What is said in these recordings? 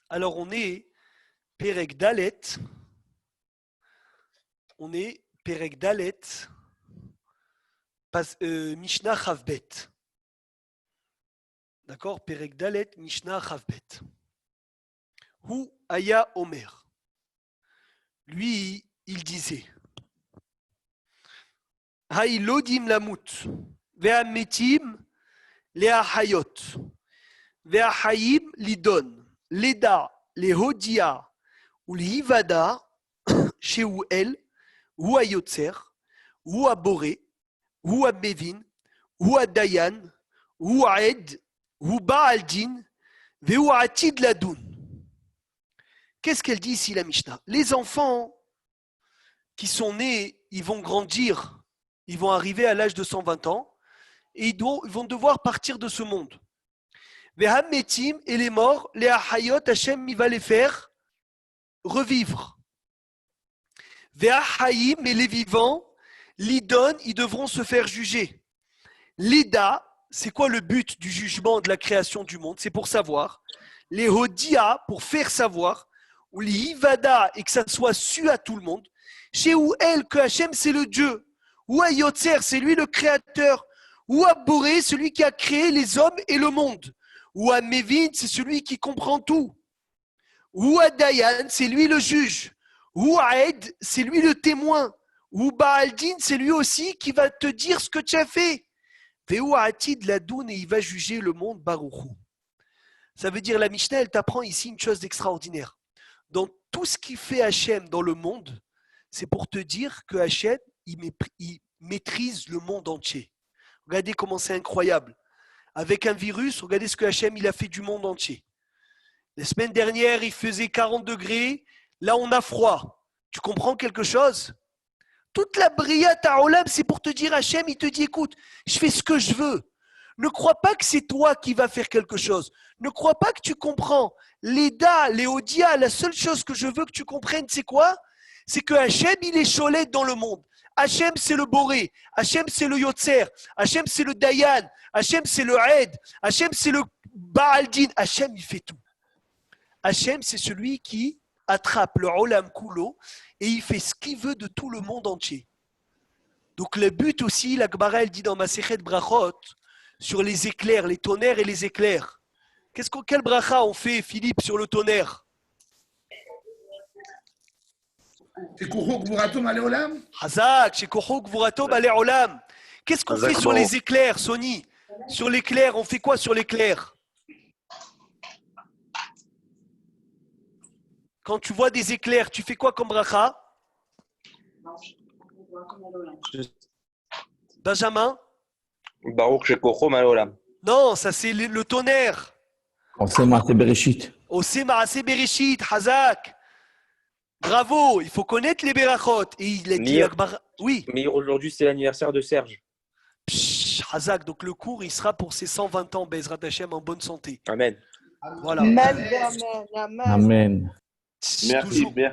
Alors on est Perek Dalet. On est Perek Dalet, Mishnah Chavbet. D'accord? Perek Dalet, Mishnah Chavbet. Hu Aya Omer. Lui, il disait Haïlodim lamut, ve'ametim le'ahayot, ve'ahayim lidon, leda, lehodia, ou l'hivada, chez ou el, ou ayotzer, ou à boré, ou à mevin, ou à dayan, ou à ed, ou baaldin, ve'ou atid ladoun. Qu'est-ce qu'elle dit ici la Mishnah? Les enfants qui sont nés, ils vont grandir. Ils vont arriver à l'âge de 120 ans et ils vont devoir partir de ce monde. Vehametim et les morts, les ahayot, Hachem, il va les faire revivre. Veahayim et les vivants, l'idon, ils devront se faire juger. L'ida, c'est quoi le but du jugement de la création du monde? C'est pour savoir. Les hodia, pour faire savoir. Ou les ivada, et que ça soit su à tout le monde. Chez où elle, que Hachem, c'est le Dieu. Ou à Yotzer, c'est lui le créateur. Ou à Boré, celui qui a créé les hommes et le monde. Ou à Mevin, c'est celui qui comprend tout. Ou à Dayan, c'est lui le juge. Ou à Ed, c'est lui le témoin. Ou Baaldin, c'est lui aussi qui va te dire ce que tu as fait. Veu Atid Ladoun, et il va juger le monde Baruchou. Ça veut dire, la Mishnah, elle t'apprend ici une chose d'extraordinaire. Dans tout ce qui fait Hachem dans le monde, c'est pour te dire que Hachem, il maîtrise le monde entier. Regardez comment c'est incroyable. Avec un virus, regardez ce que Hachem il a fait du monde entier. La semaine dernière, il faisait 40 degrés. Là, on a froid. Tu comprends quelque chose? Toute la Bria Ta'olam, c'est pour te dire, Hachem, il te dit, écoute, je fais ce que je veux. Ne crois pas que c'est toi qui vas faire quelque chose. Ne crois pas que tu comprends. L'Eda, l'Eodia, la seule chose que je veux que tu comprennes, c'est quoi? C'est que Hachem, il est Cholet dans le monde. Hachem, c'est le Boré. Hachem, c'est le Yotzer. Hachem, c'est le Dayan. Hachem, c'est le Ed. Hachem, c'est le Baaldin. Hachem, il fait tout. Hachem, c'est celui qui attrape le Olam Kulo et il fait ce qu'il veut de tout le monde entier. Donc le but aussi, la Gemara, elle dit dans Masechet Brachot, sur les éclairs, les tonnerres et les éclairs. Quel bracha on fait, Philippe, sur le tonnerre? Hazak, Shekochou Gvurato Bale Olam. Qu'est-ce qu'on fait sur les éclairs, Sony? Sur l'éclair, on fait quoi sur l'éclair? Quand tu vois des éclairs, tu fais quoi comme bracha? Benjamin? Baruch Shekochou Bale Olam. Non, ça c'est le tonnerre. Oseh Maaseh Bereshit. Oseh Maaseh Bereshit, Hazak. Bravo, il faut connaître les berachot. Et il a dit, oui. Mais aujourd'hui, c'est l'anniversaire de Serge. Hazak, donc le cours, il sera pour ses 120 ans, Bezrat Hashem, en bonne santé. Amen. Voilà. Amen.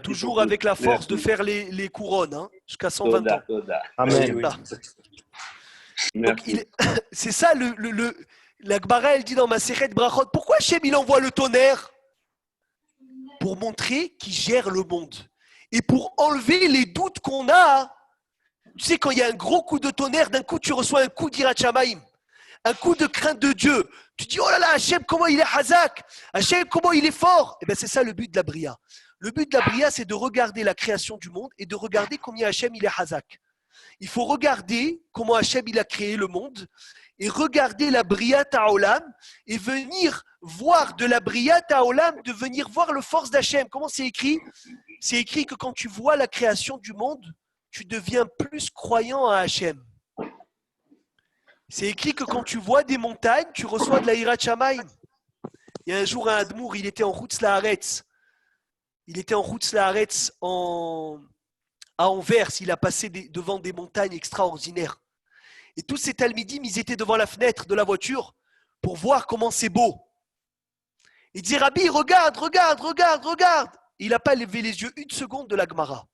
Toujours avec la force de faire les couronnes, hein, jusqu'à 120 ans. Amen. Donc, c'est ça, la Gemara, elle dit dans Masechet Brachot, pourquoi Hachem, il envoie le tonnerre? Pour montrer qu'il gère le monde. Et pour enlever les doutes qu'on a. Tu sais, quand il y a un gros coup de tonnerre, d'un coup, tu reçois un coup d'Irat Shamaim, un coup de crainte de Dieu. Tu dis, oh là là, Hachem, comment il est Hazak? Hachem, comment il est fort? Eh bien, c'est ça le but de la Bria. Le but de la Bria, c'est de regarder la création du monde et de regarder combien Hachem, il est Hazak. Il faut regarder comment Hachem, il a créé le monde et regarder la Bria Ta'olam et venir voir de la Bria Ta'olam, de venir voir le force d'Hachem. Comment c'est écrit? C'est écrit que quand tu vois la création du monde, tu deviens plus croyant à Hachem. C'est écrit que quand tu vois des montagnes, tu reçois de la Hirat Shamayim. Il y a un jour, un Admour, il était en Chutz Laaretz. Il était en Chutz Laaretz à Anvers. Il a passé devant des montagnes extraordinaires. Et tous ces talmidim, ils étaient devant la fenêtre de la voiture pour voir comment c'est beau. Il dit, Rabbi, regarde. Il n'a pas levé les yeux une seconde de la Gemara.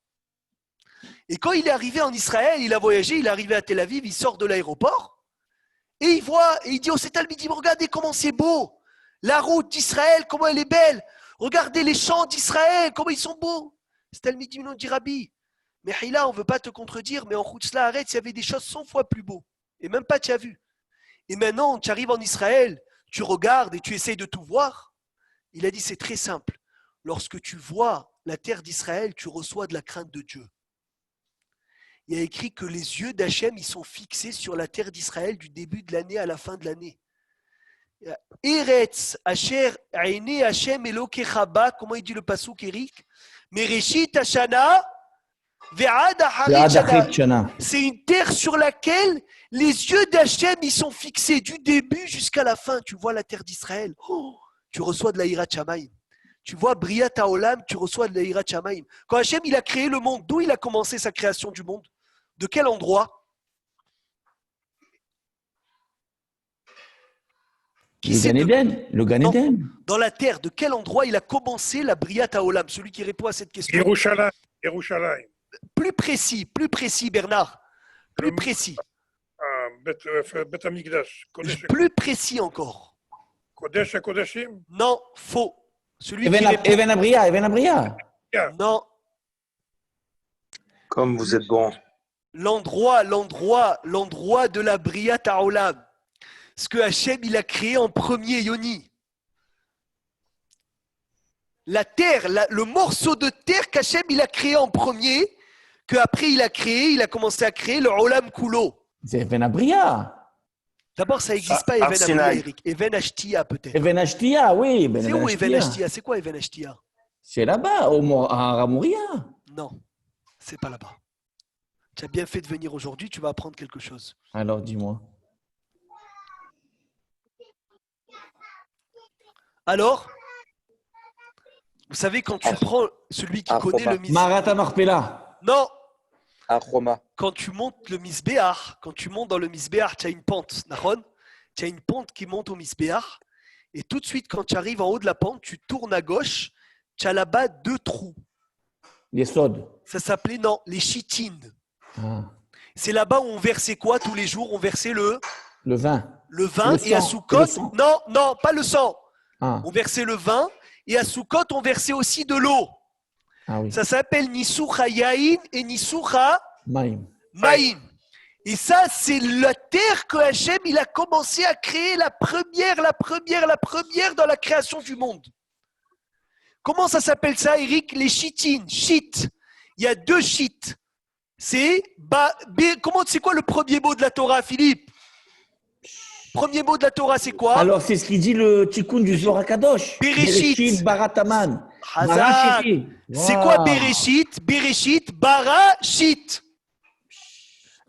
Et quand il est arrivé en Israël, il a voyagé, il est arrivé à Tel Aviv, il sort de l'aéroport, et il voit, et il dit, oh, c'est talmidim, regardez comment c'est beau. La route d'Israël, comment elle est belle. Regardez les champs d'Israël, comment ils sont beaux. C'est Talmidim dit Rabbi. Mais Hila, on ne veut pas te contredire, mais en Khoutzla Haaretz, il y avait des choses 100 fois plus beaux. Et même pas tu as vu. Et maintenant, tu arrives en Israël, tu regardes et tu essayes de tout voir. Il a dit, c'est très simple. Lorsque tu vois la terre d'Israël, tu reçois de la crainte de Dieu. Il y a écrit que les yeux d'Hachem, ils sont fixés sur la terre d'Israël du début de l'année à la fin de l'année. Eretz, Asher, Aine, Hachem, Elokechaba, comment il dit le passouk, Eric? Mereshit, Hashana, Ve'ad, Aharit, Shana. C'est une terre sur laquelle les yeux d'Hachem, ils sont fixés du début jusqu'à la fin. Tu vois la terre d'Israël, tu reçois de la Hirat Shamayim. Tu vois Briat Haolam, tu reçois de la Hirat Shamayim. Quand Hachem, il a créé le monde, d'où il a commencé sa création du monde? De quel endroit? Le Gan Eden. Dans la terre, de quel endroit il a commencé la Briat Haolam? Celui qui répond à cette question. Yerushalayim. Plus précis, Bernard. Plus précis. Bet Hamikdash. Plus précis encore. Kodesh HaKodeshim. Non, faux. Celui Even qui répond. Abria. Non. Comme vous êtes bon. L'endroit de la Briat Haolam. Ce que Hachem, il a créé en premier, Yoni. La terre, le morceau de terre qu'Hachem, il a créé en premier, qu'après il a commencé à créer le Olam Kulo. C'est Even Abria. D'abord, ça n'existe pas, Even Abria, Eric. Even Ashtia, peut-être. Even Ashtia, oui. C'est où Even Ashtia? C'est quoi Even Ashtia? C'est là-bas, à Ramouria. Non, c'est pas là-bas. Tu as bien fait de venir aujourd'hui, tu vas apprendre quelque chose. Alors, dis-moi. Alors, vous savez, quand tu prends celui qui connaît le Misbéach. Marata Marpella. Non. À Roma. Quand tu montes le Misbéach, quand tu montes dans le Misbéach, tu as une pente, Nahon. Tu as une pente qui monte au Misbéach. Et tout de suite, quand tu arrives en haut de la pente, tu tournes à gauche. Tu as là-bas 2 trous. Les sodes. Ça s'appelait, non, les chitines. Ah. C'est là-bas où on versait quoi tous les jours? On versait le vin. Le vin et à Soukot. Non, pas le sang. Ah. On versait le vin et à Soukot, on versait aussi de l'eau. Ah, oui. Ça s'appelle Nisoucha Yain et Nisoucha Maïm. Et ça, c'est la terre que Hachem, il a commencé à créer la première dans la création du monde. Comment ça s'appelle ça, Eric? Les chitines. Chit. Il y a 2 chites. C'est quoi le premier mot de la Torah, Philippe? Premier mot de la Torah, c'est quoi? Alors, c'est ce qu'il dit le tikkun du Zohar HaKadosh. Bereshit. Barataman. Hazak. C'est quoi Bereshit? Bereshit, Barashit.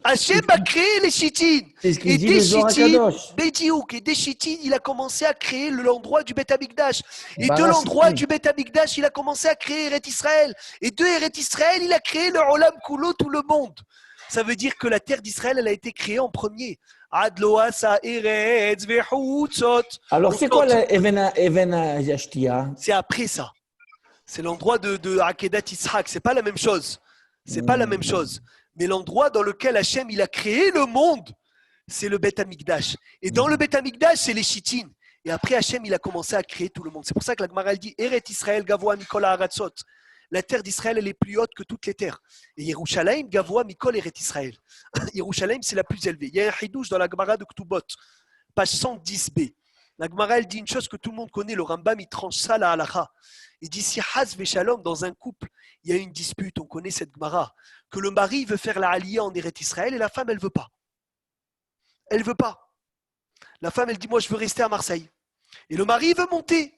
Hachem a créé les chitines. C'est ce qu'il dit le Zohar HaKadosh. Bédiouk, et des chitines, il a commencé à créer l'endroit du Beth Amikdash. Et de l'endroit du Beth Amikdash, il a commencé à créer Eret Israël. Et de Eret Israël, il a créé le Olam Kulo, tout le monde. Ça veut dire que la terre d'Israël, elle a été créée en premier. Adloasa, Eretz, Vehutzot. Alors, c'est quoi l'Even Ashtia? C'est après ça. C'est l'endroit de Akedat Yitzhak. C'est pas la même chose. C'est pas la même chose. Mais l'endroit dans lequel Hachem, il a créé le monde, c'est le Beth Amikdash. Et dans le Beth Amikdash, c'est les chitines. Et après, Hachem, il a commencé à créer tout le monde. C'est pour ça que la Gemara, elle dit Eret Israël, Gavoa, Mikol, Haratzot. La terre d'Israël, elle est plus haute que toutes les terres. Et Yerushalayim, Gavoa, Mikol, Eret Israël. Yerushalayim, c'est la plus élevée. Il y a un hidouche dans la Gemara de Ktubot, page 110b. La Gemara, elle dit une chose que tout le monde connaît. Le Rambam, il tranche ça, la halakha. Il dit si Haz Veshalom, dans un couple, il y a une dispute, on connaît cette Gemara, que le mari veut faire la aliyah en Eret Israël et la femme, elle ne veut pas. Elle ne veut pas. La femme, elle dit, moi, je veux rester à Marseille. Et le mari, il veut monter.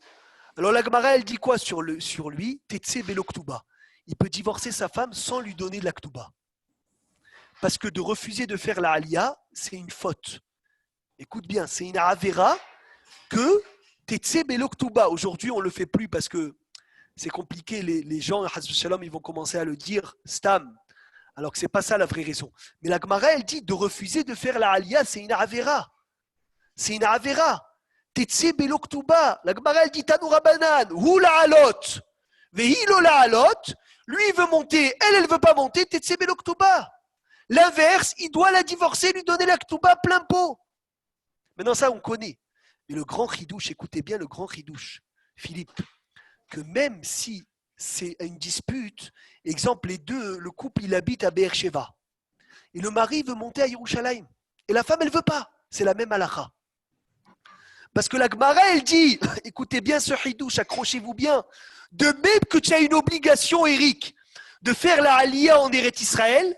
Alors la Gemara, elle dit quoi sur lui? Tetse Belo Ktuba. Il peut divorcer sa femme sans lui donner de la Ktuba. Parce que de refuser de faire la aliyah, c'est une faute. Écoute bien, c'est une avera que Tetse Belo Ktuba. Aujourd'hui, on ne le fait plus parce que c'est compliqué. Les gens, Shalom, ils vont commencer à le dire stam. Alors que ce n'est pas ça la vraie raison. Mais la Gemara, elle dit de refuser de faire la aliyah, c'est une avera. C'est une avera. Tetse Belo Ktuba. La Gemara, elle dit Tanoura Banan, hu la alot, vehilo la alot. Lui, il veut monter, elle ne veut pas monter. Tetse Belo Ktuba. L'inverse, il doit la divorcer, lui donner la Ktuba plein pot. Maintenant, ça, on connaît. Mais le grand chidouche, écoutez bien le grand chidouche, Philippe, que même si c'est une dispute, exemple, le couple, il habite à Beersheba. Et le mari veut monter à Yerushalayim. Et la femme, elle ne veut pas. C'est la même halakha. Parce que la Gemara, elle dit, écoutez bien ce hidouche, accrochez-vous bien, de même que tu as une obligation, Eric, de faire la Aliyah en Eretz Israël,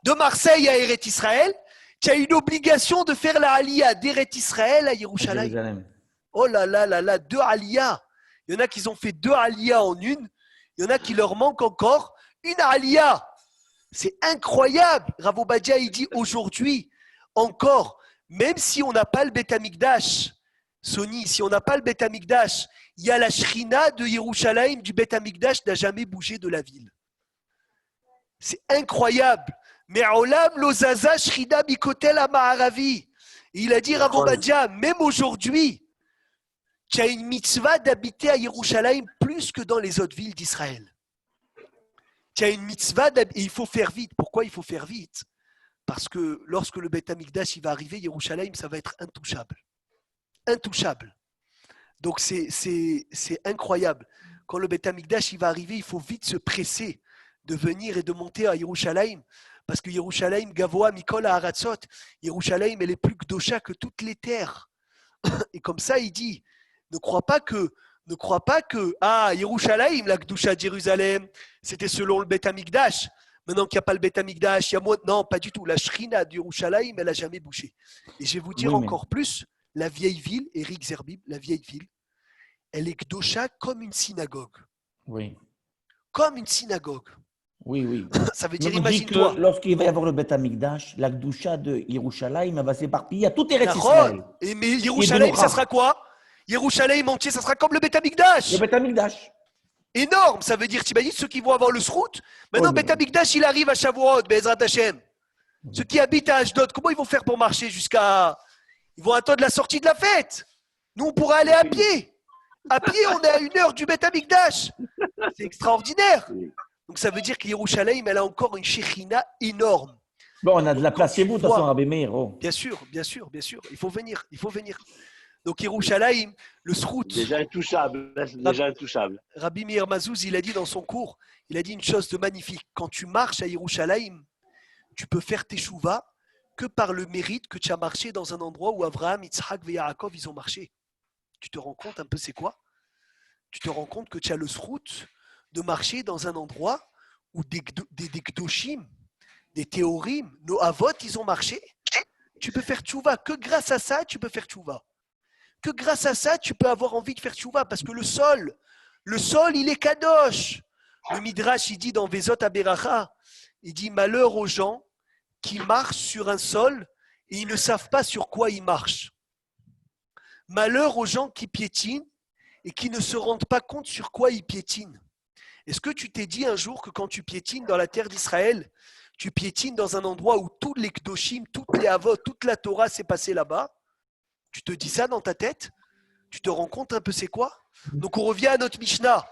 de Marseille à Eretz Israël, tu as une obligation de faire la Aliyah d'Eretz Israël à Yerushalayim. Jérusalem. Oh là là là là, 2 Aliyah. Il y en a qui ont fait 2 Aliyah en une, il y en a qui leur manque encore une Aliyah. C'est incroyable. Rav Obadia, il dit aujourd'hui, encore, même si on n'a pas le Beth Amikdash, Sony, si on n'a pas le Beth Amikdash, il y a la Shrina de Yerushalayim du Beth Amikdash n'a jamais bougé de la ville. C'est incroyable. Mais Olam Lozaza Shrina Mikotel Amaharavi. Il a dit Rav Obadia, même aujourd'hui, tu as une mitzvah d'habiter à Yerushalayim plus que dans les autres villes d'Israël. Tu as une mitzvah et il faut faire vite. Pourquoi il faut faire vite? Parce que lorsque le Beth Amikdash il va arriver, Yerushalayim, ça va être intouchable. Intouchable. Donc c'est incroyable. Quand le Beth Amikdash il va arriver, il faut vite se presser de venir et de monter à Yerushalayim. Parce que Yerushalayim, Gavoa, Mikol, Haratzot, Yerushalayim, elle est plus gdosha que toutes les terres. Et comme ça, il dit, ne crois pas que Yerushalayim, la gdosha de Jérusalem, c'était selon le Beth Amikdash. Maintenant qu'il n'y a pas le Beth Amikdash, il y a moins. Non, pas du tout. La Shrina de Yerushalayim, elle n'a jamais bougé. Et je vais vous dire encore plus, la vieille ville, Eric Zerbib, la vieille ville, elle est gdosha comme une synagogue. Oui. Comme une synagogue. Oui, oui. Ça veut dire, On dit imagine-toi. que lorsqu'il va y avoir le Beth Amikdash, la Gdusha de Yerushalayim va s'éparpiller à tout Eretz D'accord. Israël. Mais Yerushalayim, ça sera quoi? Yerushalayim entier, ça sera comme le Beth Amikdash. Le Beth Amikdash. Énorme. Ça veut dire, t'imagines ceux qui vont avoir le Srout. Maintenant, Oh, Beth Amikdash, il arrive à Shavuot, Be'ezrat Hashem. Ceux qui habitent à Ashdod, comment ils vont faire pour marcher jusqu'à. Ils vont attendre la sortie de la fête. Nous, on pourra aller à pied. À pied, on est à 1 heure du Beth Amikdash. C'est extraordinaire. Donc, ça veut dire que Yerushalayim, elle a encore une Shekhinah énorme. Bon, on a de la place chez vous, de toute façon, Rabbi Meir. Oh. Bien sûr, bien sûr, bien sûr. Il faut venir, il faut venir. Donc, Yerushalayim, le Srout. Déjà intouchable. Déjà intouchable. Rabbi Meir Mazouz, il a dit dans son cours, il a dit une chose de magnifique. Quand tu marches à Yerushalayim, tu peux faire tes chouvas que par le mérite que tu as marché dans un endroit où Abraham, Yitzhak et Yaakov, ils ont marché. Tu te rends compte un peu c'est quoi? Tu te rends compte que tu as le Srout de marcher dans un endroit où des Gdoshim, des Théorim, nos Avot, ils ont marché. Tu peux faire tchouva. Que grâce à ça, tu peux faire tchouva. Que grâce à ça, tu peux avoir envie de faire tchouva. Parce que le sol, il est kadosh. Le Midrash, il dit dans Vezot Aberacha, il dit malheur aux gens qui marchent sur un sol et ils ne savent pas sur quoi ils marchent. Malheur aux gens qui piétinent et qui ne se rendent pas compte sur quoi ils piétinent. Est-ce que tu t'es dit un jour que quand tu piétines dans la terre d'Israël, tu piétines dans un endroit où tous les Kdoshim, toutes les Avot, toute la Torah s'est passée là-bas? Tu te dis ça dans ta tête? Tu te rends compte un peu c'est quoi? Donc on revient à notre Mishnah.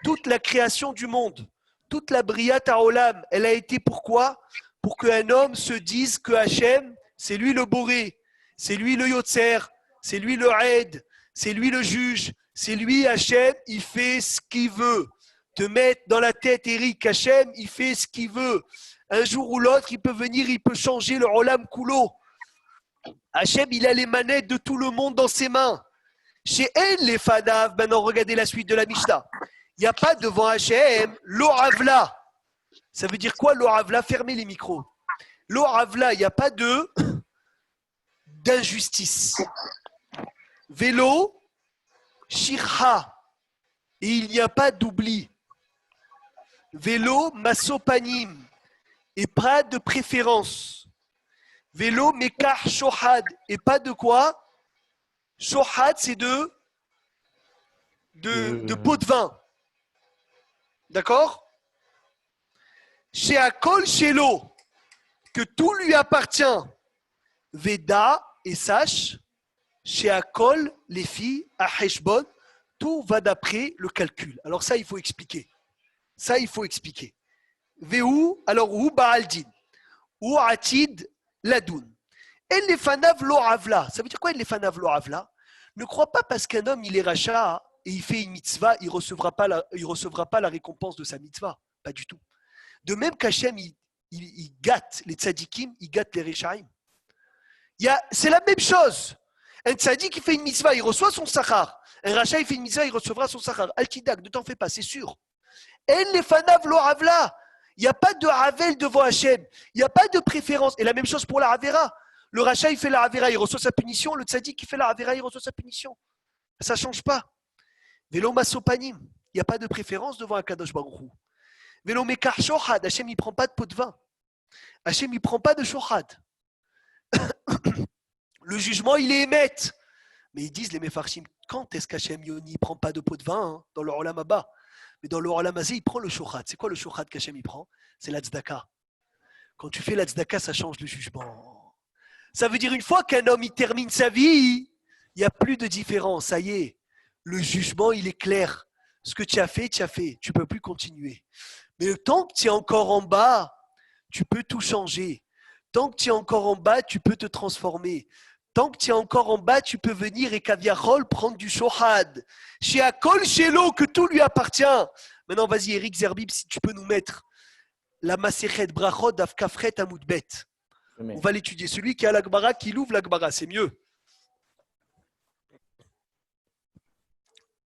Toute la création du monde, toute la Briat Haolam, elle a été pourquoi? Pour qu'un homme se dise que Hachem, c'est lui le Boré, c'est lui le Yotzer, c'est lui le Aed, c'est lui le juge, c'est lui Hachem, il fait ce qu'il veut. Te mettre dans la tête, Eric, Hachem, il fait ce qu'il veut. Un jour ou l'autre, il peut venir, il peut changer le Olam Kulo. Hachem, il a les manettes de tout le monde dans ses mains. Chez En les Fanav, maintenant regardez la suite de la Mishnah. Il n'y a pas devant Hachem l'Oravla. Ça veut dire quoi l'Oravla? Fermez les micros. L'Oravla, il n'y a pas d'injustice. Vélo, Shirha. Et il n'y a pas d'oubli. Vélo, Masopanim. Et pas de préférence. Vélo, Mekar, Shohad. Et pas de quoi? Shohad, c'est de pot de vin. D'accord? Chez Akol, chez l'eau, que tout lui appartient. Veda, et sache, chez Akol, les filles, à Heshbon, tout va d'après le calcul. Alors ça, il faut expliquer. Ça, il faut expliquer. Vehu, alors ou Baaldin, ou Atid, Ladoun. Et les fanav lo avla. Ça veut dire quoi, les fanav lo avla? Ne crois pas parce qu'un homme, il est rachat, et il fait une mitzvah, il recevra pas la récompense de sa mitzvah. Pas du tout. De même qu'Hachem, il gâte les tzadikim, il gâte les rechaim. C'est la même chose. Un tzadik qui fait une mitzvah, il reçoit son sachar. Un rachat, il fait une mitzvah, il recevra son sachar. Al-Kidak, ne t'en fais pas, c'est sûr. El lefanav lo avla. Il n'y a pas de havel devant Hachem. Il n'y a pas de préférence. Et la même chose pour la havera. Le rachat, il fait la havera, il reçoit sa punition. Le tzadik, il fait la havera, il reçoit sa punition. Ça ne change pas. Velo masopanim. Il n'y a pas de préférence devant Akadosh Baruch Hu. Velo mekar shohad. Hachem, il ne prend pas de pot de vin. Hachem, il ne prend pas de shohad. Le jugement, il est émette. Mais ils disent, les Mefarshim, quand est-ce qu'Hachem Yoni ne prend pas de pot de vin dans le Olam Abba? Mais dans le Olam Hazé, il prend le shochad. C'est quoi le shochad qu'Hachem il prend? C'est la tzedaka. Quand tu fais la tzedaka, ça change le jugement. Ça veut dire une fois qu'un homme il termine sa vie, il n'y a plus de différence. Ça y est, le jugement, il est clair. Ce que tu as fait, tu as fait. Tu ne peux plus continuer. Mais tant que tu es encore en bas, tu peux tout changer. Tant que tu es encore en bas, tu peux te transformer. Tant que tu es encore en bas, tu peux venir et Kaviarol prendre du shohad. Chez Akol, chez l'eau, que tout lui appartient. Maintenant, vas-y, Eric Zerbib, si tu peux nous mettre la Masechet Brachot d'Afkafret Amoudbet. On va l'étudier. Celui qui a l'Agmara, qui l'ouvre l'Agmara, c'est mieux.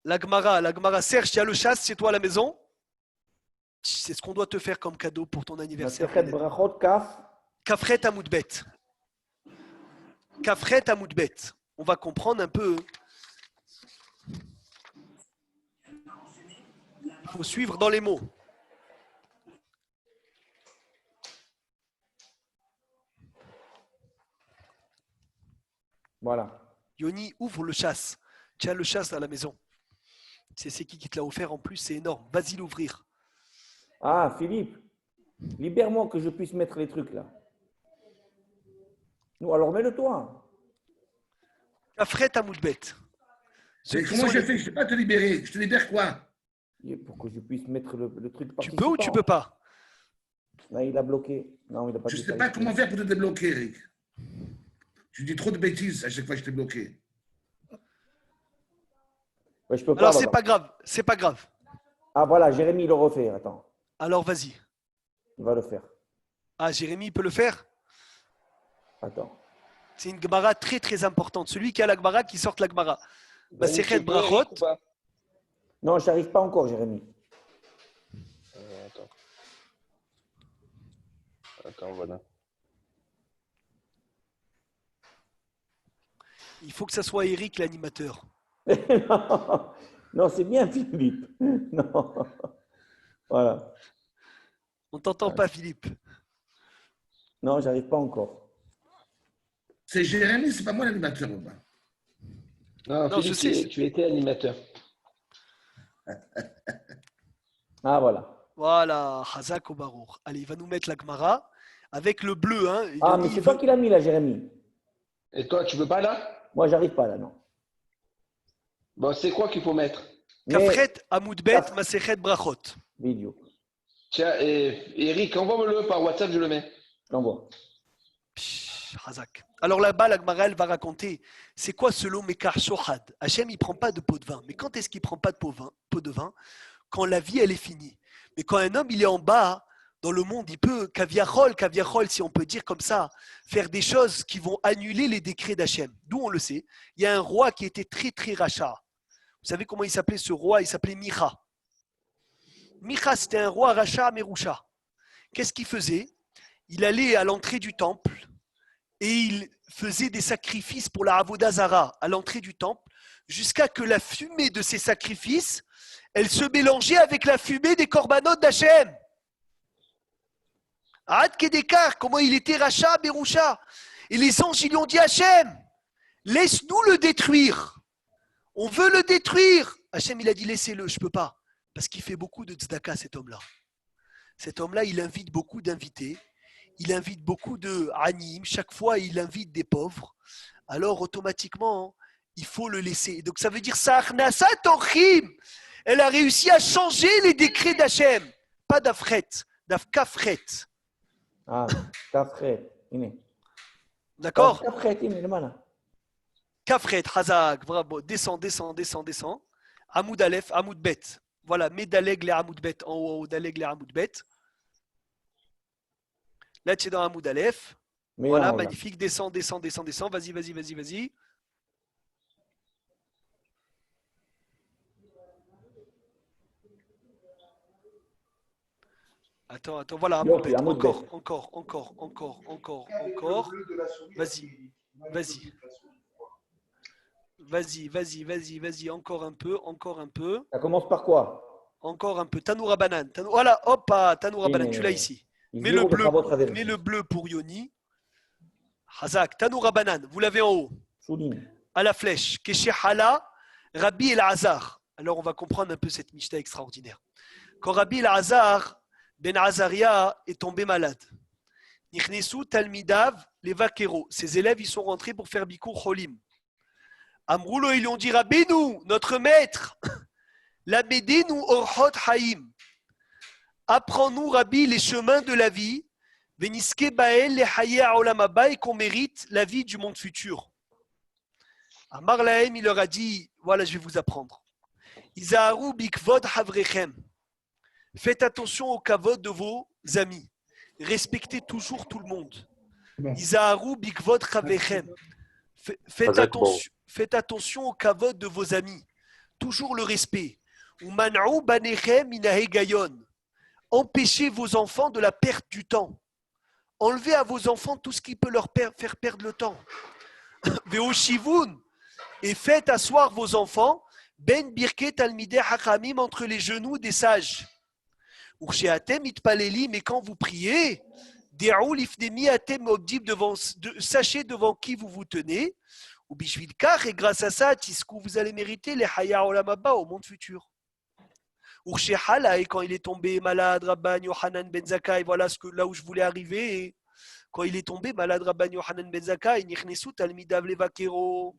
L'Agmara, Serge, tu as le chasse chez toi à la maison. C'est ce qu'on doit te faire comme cadeau pour ton anniversaire. Masechet Brachot, Kaf. Kafret Amoudbet. Kafret Amoudbet. On va comprendre un peu. Il faut suivre dans les mots. Voilà. Yoni, ouvre le chasse. Tu as le chasse à la maison. C'est qui te l'a offert en plus, c'est énorme. Vas-y l'ouvrir. Ah, Philippe, libère-moi que je puisse mettre les trucs là. Non, alors mets-le toi. Kafret Amoudbet. Comment je fais? Je ne peux pas te libérer. Je te libère quoi? Pour que je puisse mettre le truc Tu participant. peux ou tu peux pas? Non, il a bloqué. Non, il n'a pas Je ne dit sais ça. pas comment faire pour te débloquer, Eric. Tu dis trop de bêtises à chaque fois que je t'ai bloqué. Ouais, je peux pas. Alors c'est Baba. pas grave, c'est pas grave. Ah voilà, Jérémy, il le refait. Attends, Alors vas-y. il va le faire. Ah, Jérémy, il peut le faire? Attends. C'est une Gemara très très importante. Celui qui a la Gemara, qui sorte la Gemara. Masechet Brachot. Non, je n'arrive pas encore, Jérémy. Attends, voilà. Il faut que ça soit Eric l'animateur. non, non, c'est bien, Philippe. Non. Voilà. On t'entend pas, Philippe. Non, j'arrive pas encore. C'est Jérémy, c'est pas moi l'animateur. Non, je sais. Tu étais animateur. Ah, voilà. Voilà, Hazak au Barour. Allez, il va nous mettre la Gemara avec le bleu. Hein. Il Ah, a mais dit, c'est toi qui l'as mis là, Jérémy. Et toi, tu veux pas là? Moi, j'arrive pas là, non. Bon, c'est quoi qu'il faut mettre? Mais- Kafret Amoudbet Masechet Brachot. Vidéo. Tiens, et Eric, envoie-le par WhatsApp, je le mets. J'envoie. Hazak. Alors là-bas, la Gemara, elle va raconter c'est quoi ce lot Mekar Shohad. Hachem, il ne prend pas de pot de vin. Mais quand est-ce qu'il ne prend pas de pot de vin? Quand la vie, elle est finie. Mais quand un homme, il est en bas, dans le monde, il peut, kaviarol, si on peut dire comme ça, faire des choses qui vont annuler les décrets d'Hachem. D'où on le sait. Il y a un roi qui était très, très rachat. Vous savez comment il s'appelait ce roi? Il s'appelait Micha. Micha, c'était un roi rachat Merusha. Qu'est-ce qu'il faisait? Il allait à l'entrée du temple et il faisait des sacrifices pour la Avodah Zara à l'entrée du temple jusqu'à que la fumée de ces sacrifices, elle se mélangeait avec la fumée des corbanotes d'Hachem. Ad Kedekar, comment il était rachat Merusha. Et les anges, ils lui ont dit Hachem, laisse-nous le détruire. On veut le détruire. Hachem, il a dit laissez-le, je ne peux pas. Parce qu'il fait beaucoup de tzedaka, cet homme-là. Cet homme-là, il invite beaucoup d'invités. Il invite beaucoup de anim. Chaque fois, il invite des pauvres. Alors, automatiquement, il faut le laisser. Donc, ça veut dire Sa'achnasa Torchim. Elle a réussi à changer les décrets d'Hachem. Pas d'Afret, d'Afkafret. Ah, Kafret. D'accord? Kafret, il est mal. Kafret, Hazak, bravo. Descends. Amoud Aleph, Amoud Bet. Voilà, Medaleg les Amoud Bet en haut, Daleg les Amoud Bet. Là, tu es dans Amoud Aleph. Mais Voilà, en- magnifique. Descends, descends, descends, descends. Vas-y, vas-y, vas-y, vas-y. Attends, attends, voilà, Amoud Yopi, Bet. Amoud Encore, Bet. encore, encore, encore, encore, encore. Vas-y, vas-y. Vas-y, vas-y, vas-y, vas-y. Encore un peu, encore un peu. Ça commence par quoi? Encore un peu. Tanoura banane. Voilà, hop, Tanoura Oui, banane. mais Tu l'as ici. Mets le Zéro bleu. Bechavot Haver. Mets le bleu pour Yoni. Hazak, Tanoura banane. Vous l'avez en haut. Souligne. À la flèche. Keshe Hala, Rabbi El Hazar. Alors on va comprendre un peu cette Mishnah extraordinaire. Quand Rabbi El Hazar, Ben Azaria, est tombé malade. Nichnesu Talmidav, les vaqueros. Ses élèves, ils sont rentrés pour faire Bikur Cholim. Amroulo, ils lui ont dit Rabbeinu, notre maître, Labedenu Orhot Haïm. Apprends-nous, Rabbi, les chemins de la vie. Veniske Bael, les Haye Olamaba, et qu'on mérite la vie du monde futur. Amar Lahem, il leur a dit voilà, je vais vous apprendre. Izaharu Bikvod Havrechem. Faites attention au kavod de vos amis. Respectez toujours tout le monde. Izaharu Bikvod Havrechem. Faites attention au kavod de vos amis. Toujours le respect. Uman'u banechem minahe gayon. Empêchez vos enfants de la perte du temps. Enlevez à vos enfants tout ce qui peut leur faire perdre le temps. Veoshivun. Et faites asseoir vos enfants ben birke talmideh hachamim entre les genoux des sages. Ursheatem itpalelim, mais quand vous priez, de'ou lifnemi atem obdib, sachez devant qui vous vous tenez. Ou bishvilkar, et grâce à ça, tiskou, vous allez mériter les haya olam haba, au monde futur. Urshehala, et quand il est tombé malade, Rabban Yohanan ben Zakkai, voilà là où je voulais arriver. Et quand il est tombé malade, Rabban Yohanan ben Zakkai, nichnesu talmidav levakero.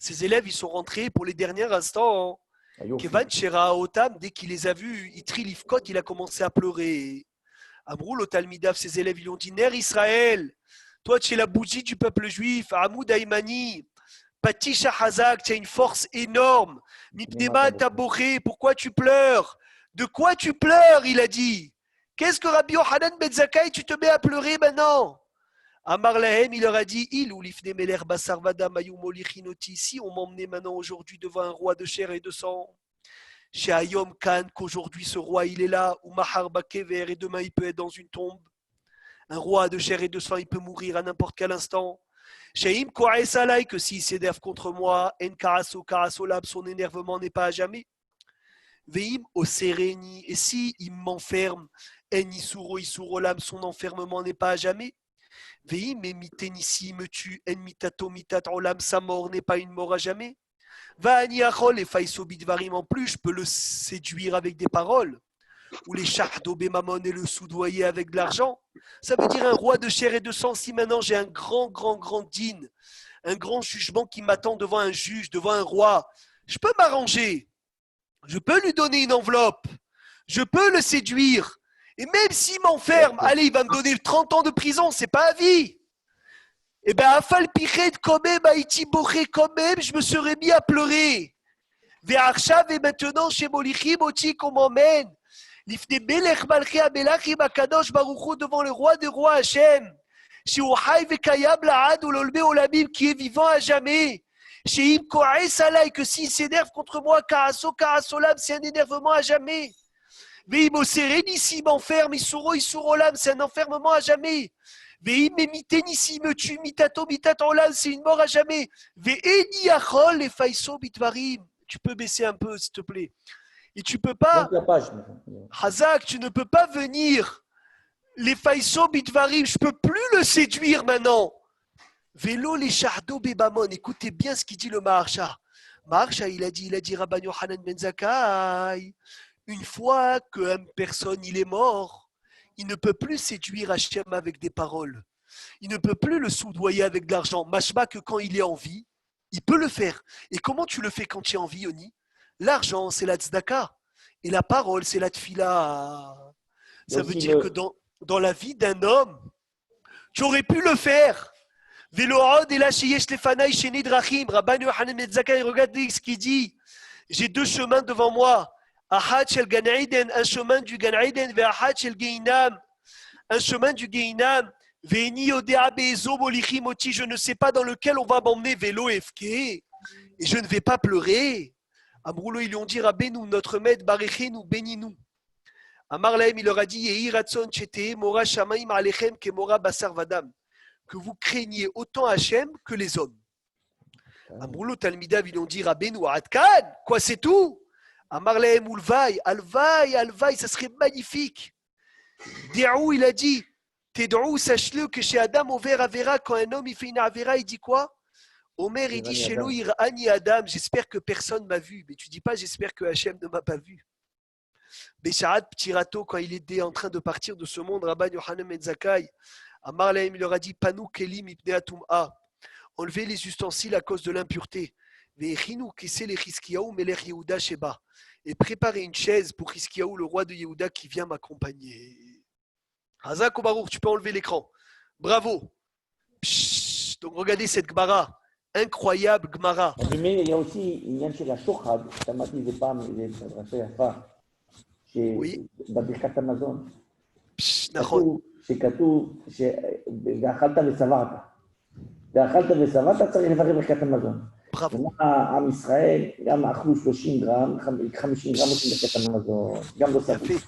Ses élèves, ils sont rentrés pour les derniers instants. Kevan Shera Otam, dès qu'il les a vus, Itri Livkot, il a commencé à pleurer. Amroul Talmidav, ses élèves, ils lui ont dit Ner Israël, toi tu es la bougie du peuple juif, Amoud Aïmani, Patisha Hazak, tu as une force énorme. Mipnema Taboré, pourquoi tu pleures? De quoi tu pleures? Il a dit. Qu'est-ce que Rabbi Yohanan ben Zakkai, tu te mets à pleurer maintenant? Amar Lahem, il leur a dit Il ou l'ifne meler basarvada mayou molichinoti. Si on m'emmenait maintenant aujourd'hui devant un roi de chair et de sang, chez Ayom Khan, qu'aujourd'hui ce roi il est là, ou Mahar Bakever, et demain il peut être dans une tombe. Un roi de chair et de sang, il peut mourir à n'importe quel instant. Chez Im Koaes Alay, que s'il s'énerve contre moi, En Karaso Karasolab, son énervement n'est pas à jamais. Veim au Sereni, et si il m'enferme, En Isuro Isurolam, son enfermement n'est pas à jamais. Veim mais mitenisi me tue, En mitato mitat olam, sa mort n'est pas une mort à jamais. Va aniachol et faiso bidvarim, en plus je peux le séduire avec des paroles. Ou les chardo bemamon et le soudoyer avec de l'argent. Ça veut dire un roi de chair et de sang. Si maintenant j'ai un grand dîne, un grand jugement qui m'attend devant un juge, devant un roi, je peux m'arranger. Je peux lui donner une enveloppe. Je peux le séduire. Et même s'il m'enferme, allez, il va me donner 30 ans de prison, c'est pas à vie. Eh bien, Afal Pichet, quand même, Haïti Boré, quand même, je me serais mis à pleurer. Ve'arshav, et maintenant, chez Molichim, Oti, qu'on m'emmène. L'ifne Melech Malché Amelachim Akadosh Baruchou, devant le roi des rois Hachem. Chez Ohai Vekayab Laad, ou l'Olme Olamim, qui est vivant à jamais. Chez Im Koaes Alay, que s'il s'énerve contre moi, Karasolam, c'est un énervement à jamais. Veim Sereni, s'il m'enferme, Isurolam, c'est un enfermement à jamais. Veim Mitenisi, me tue, Mitato Mitatolam, c'est une mort à jamais. Ve'eni Achol, les Faiso Bitvarim. Tu peux baisser un peu, s'il te plaît. Et tu peux pas, Donc la page. Hazak, tu ne peux pas venir. Les Faiso Bitvarim, je peux plus le séduire maintenant. Vélo les Chardo Bebamon, écoutez bien ce qu'il dit le Maharsha. Maharsha, il a dit Rabban Yohanan ben Zakkai, une fois qu'une personne il est mort, il ne peut plus séduire Hachem avec des paroles. Il ne peut plus le soudoyer avec de l'argent. Mashma que quand il est en vie, il peut le faire. Et comment tu le fais quand tu es en vie, Yoni? L'argent, c'est la tzedaka. Et la parole, c'est la tfila. Ça veut dire que dans la vie d'un homme, tu aurais pu le faire. Velo'od et la sheyesh lefanaï sheni drachim. Rabban Yohanan ben Zakkai, regardez ce qu'il dit. J'ai deux chemins devant moi. Ahad shel Gan Eden, un chemin du Gan Eden, ve Ahad shel Geinam, un chemin du Geinam. Ve'eni yodea be'ezo molichim oti, je ne sais pas dans lequel on va m'emmener. Vélo efke, et je ne vais pas pleurer. Amroulo, ils lui ont dit, Rabbeinu, notre maître, baréché-nous, bénis-nous. Amar Lahem, il leur a dit, Yehi ratson chete, mora shamaim alechem ke mora basar vadam, que vous craigniez autant Hachem que les hommes. Amroulo, Talmidav, ils lui ont dit, Rabbeinu, Adkan, quoi c'est tout? Amar Lahem, ulvaï, alvaï, ça serait magnifique. Déhou, il a dit, Tedrou, sache-le que chez Adam, Over Avera, quand un homme il fait une Avera, il dit quoi? Omer, il dit chez lui, Irani Adam, j'espère que personne m'a vu. Mais tu dis pas, j'espère que Hachem ne m'a pas vu. Bécharat Ptirato, quand il était en train de partir de ce monde, Rabban Yohanan Ben Zakkai, Amar Lahem, il leur a dit, Panou Kelim Ipne Atum'a, enlevez les ustensiles à cause de l'impureté. Ve'echinu Kese le Chizkiyahu Melech Yehuda Sheba, et préparez une chaise pour Chizkiyahu, le roi de Yehuda, qui vient m'accompagner. Hazak ou Baruch, tu peux enlever l'écran. Bravo. Psh, donc regardez cette Gemara. Incroyable Gemara. Mais il y a aussi עניין של השוחד, שמעתי את זה פעם, זה דרשה יפה, בברכת המזון. נכון. שכתוב, ואכלת ושבעת. ואכלת ושבעת צריך לברך ברכת המזון. Bravo. עם ישראל, גם אכלו 30 גרם, 50 גרם עושים ברכת המזון, גם לא שבעו.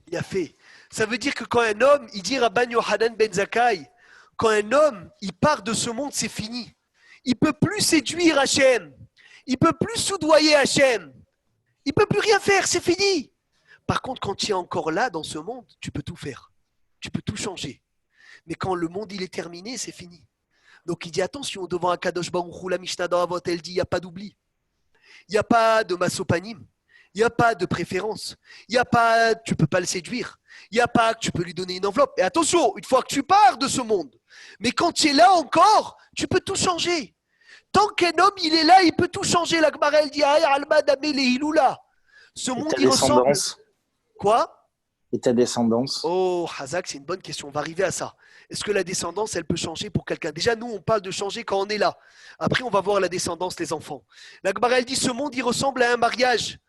Il a fait. Ça veut dire que quand un homme, il dit Rabban Yohanan Ben Zakkai, quand un homme, il part de ce monde, c'est fini. Il ne peut plus séduire Hachem. Il ne peut plus soudoyer Hachem. Il ne peut plus rien faire, c'est fini. Par contre, quand tu es encore là dans ce monde, tu peux tout faire. Tu peux tout changer. Mais quand le monde il est terminé, c'est fini. Donc il dit attention, devant Akadosh Baruch Hu, la Mishnah dans Avot, elle dit il n'y a pas d'oubli. Il n'y a pas de massopanim. Il n'y a pas de préférence. Il n'y a pas, tu ne peux pas le séduire. Il n'y a pas que tu peux lui donner une enveloppe. Et attention, une fois que tu pars de ce monde, mais quand tu es là encore, tu peux tout changer. Tant qu'un homme, il est là, il peut tout changer. La Gemara, elle dit, Alma Damé le Hiloula. Ce monde, il ressemble. Quoi? Et ta descendance? Oh, Hazak, c'est une bonne question. On va arriver à ça. Est-ce que la descendance, elle peut changer pour quelqu'un? Déjà, nous, on parle de changer quand on est là. Après, on va voir la descendance, les enfants. La Gemara, elle dit, ce monde, il ressemble à un mariage.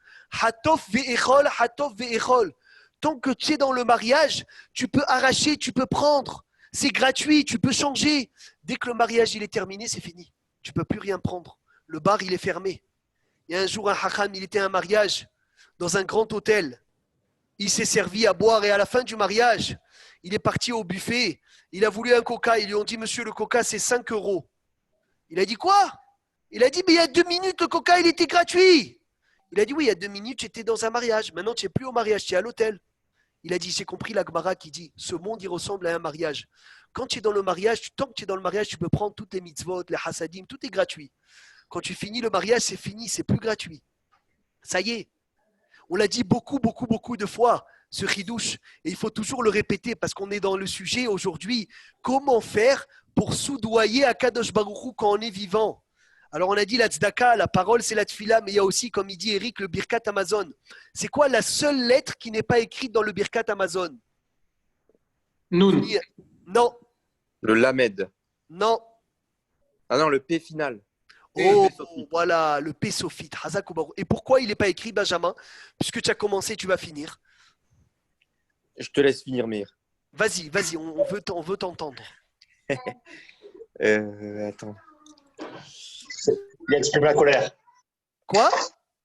Hatof ve'echol, hatof ve'echol. Tant que tu es dans le mariage, tu peux arracher, tu peux prendre. C'est gratuit, tu peux changer. Dès que le mariage il est terminé, c'est fini. Tu ne peux plus rien prendre. Le bar, il est fermé. Il y a un jour, un hacham, il était à un mariage dans un grand hôtel. Il s'est servi à boire et à la fin du mariage, il est parti au buffet. Il a voulu un coca. Ils lui ont dit, monsieur, le coca, c'est 5 €. Il a dit quoi? Il a dit, mais il y a 2 minutes, le coca, il était gratuit. Il a dit, oui, il y a 2 minutes, j'étais dans un mariage. Maintenant, tu n'es plus au mariage, tu es à l'hôtel. Il a dit, j'ai compris la Gemara qui dit, ce monde, il ressemble à un mariage. Quand tu es dans le mariage, tant que tu es dans le mariage, tu peux prendre toutes les mitzvot, les hasadim, tout est gratuit. Quand tu finis le mariage, c'est fini, c'est plus gratuit. Ça y est. On l'a dit beaucoup de fois, ce chidouche. Et il faut toujours le répéter parce qu'on est dans le sujet aujourd'hui. Comment faire pour soudoyer Akadosh Baruch Hu quand on est vivant? Alors on a dit la tzedaka, la parole c'est la tfila, mais il y a aussi, comme il dit Eric, le birkat Amazon. C'est quoi la seule lettre qui n'est pas écrite dans le birkat Amazon? Noun. Non. Le lamed. Non. Ah non, le P final. Oh, voilà, le P sophite. Hazak ou Baruch. Et pourquoi il n'est pas écrit, Benjamin? Puisque tu as commencé, tu vas finir. Je te laisse finir, Meir. Vas-y, on veut t'entendre. Attends. Il exprime la colère. Quoi?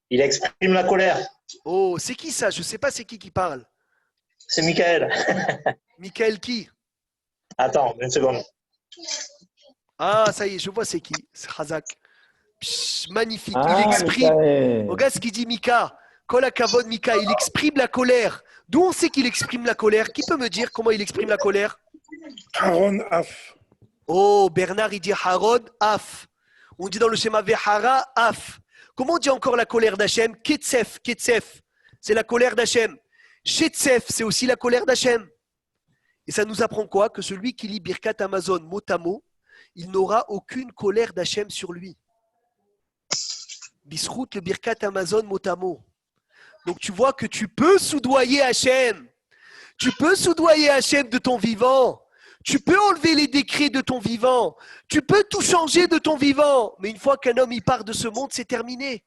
Il exprime la colère. Oh, c'est qui ça? Je ne sais pas c'est qui parle. C'est Michael. Michael qui? Attends, une seconde. Ah, ça y est, je vois c'est qui. C'est Hazak. Psh, magnifique. Ah, Il exprime. Michael. Regarde ce qu'il dit Mika. Kol hakavod Mika. Il exprime la colère. D'où on sait qu'il exprime la colère? Qui peut me dire comment il exprime la colère? Aaron Af. Oh, Bernard, il dit Harod Af. On dit dans le schéma Vehara Af. Comment on dit encore la colère d'Hachem? Ketsef, Ketsef. C'est la colère d'Hachem. Shetsef, c'est aussi la colère d'Hachem. Et ça nous apprend quoi? Que celui qui lit Birkat Amazon mot à mot, il n'aura aucune colère d'Hachem sur lui. Bisrout le Birkat Amazon mot à mot. Donc tu vois que tu peux soudoyer Hachem. Tu peux soudoyer Hachem de ton vivant. Tu peux enlever les décrets de ton vivant. Tu peux tout changer de ton vivant. Mais une fois qu'un homme il part de ce monde, c'est terminé.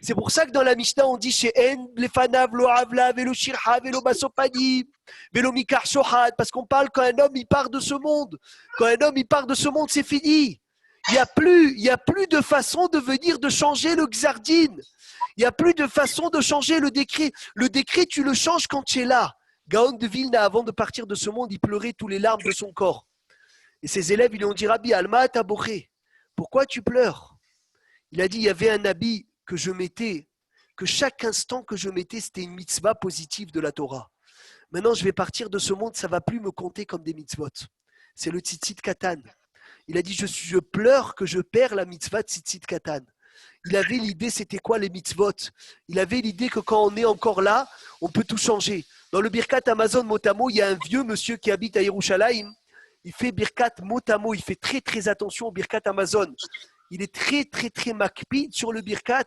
C'est pour ça que dans la Mishnah, on dit chez En, Lefanav, Lo Avla, Velo Shirha, Velo Basopani, Velo Mikar Shohad, parce qu'on parle quand un homme il part de ce monde. Quand un homme il part de ce monde, c'est fini. Il n'y a plus de façon de venir de changer le Xardin. Il n'y a plus de façon de changer le décret. Le décret, tu le changes quand tu es là. Gaon de Vilna, avant de partir de ce monde, il pleurait tous les larmes de son corps. Et ses élèves, ils lui ont dit, Rabbi, Alma Taboré, pourquoi tu pleures? Il a dit, il y avait un habit que je mettais, que chaque instant que je mettais, c'était une mitzvah positive de la Torah. Maintenant, je vais partir de ce monde, ça ne va plus me compter comme des mitzvot. C'est le tzitzit katan. Il a dit, je pleure que je perds la mitzvah tzitzit katan. Il avait l'idée, c'était quoi les mitzvot? Il avait l'idée que quand on est encore là, on peut tout changer. Dans le Birkat Amazon Motamo, il y a un vieux monsieur qui habite à Yerushalayim. Il fait Birkat Motamo, il fait très très attention au Birkat Amazon. Il est très très très makpid sur le Birkat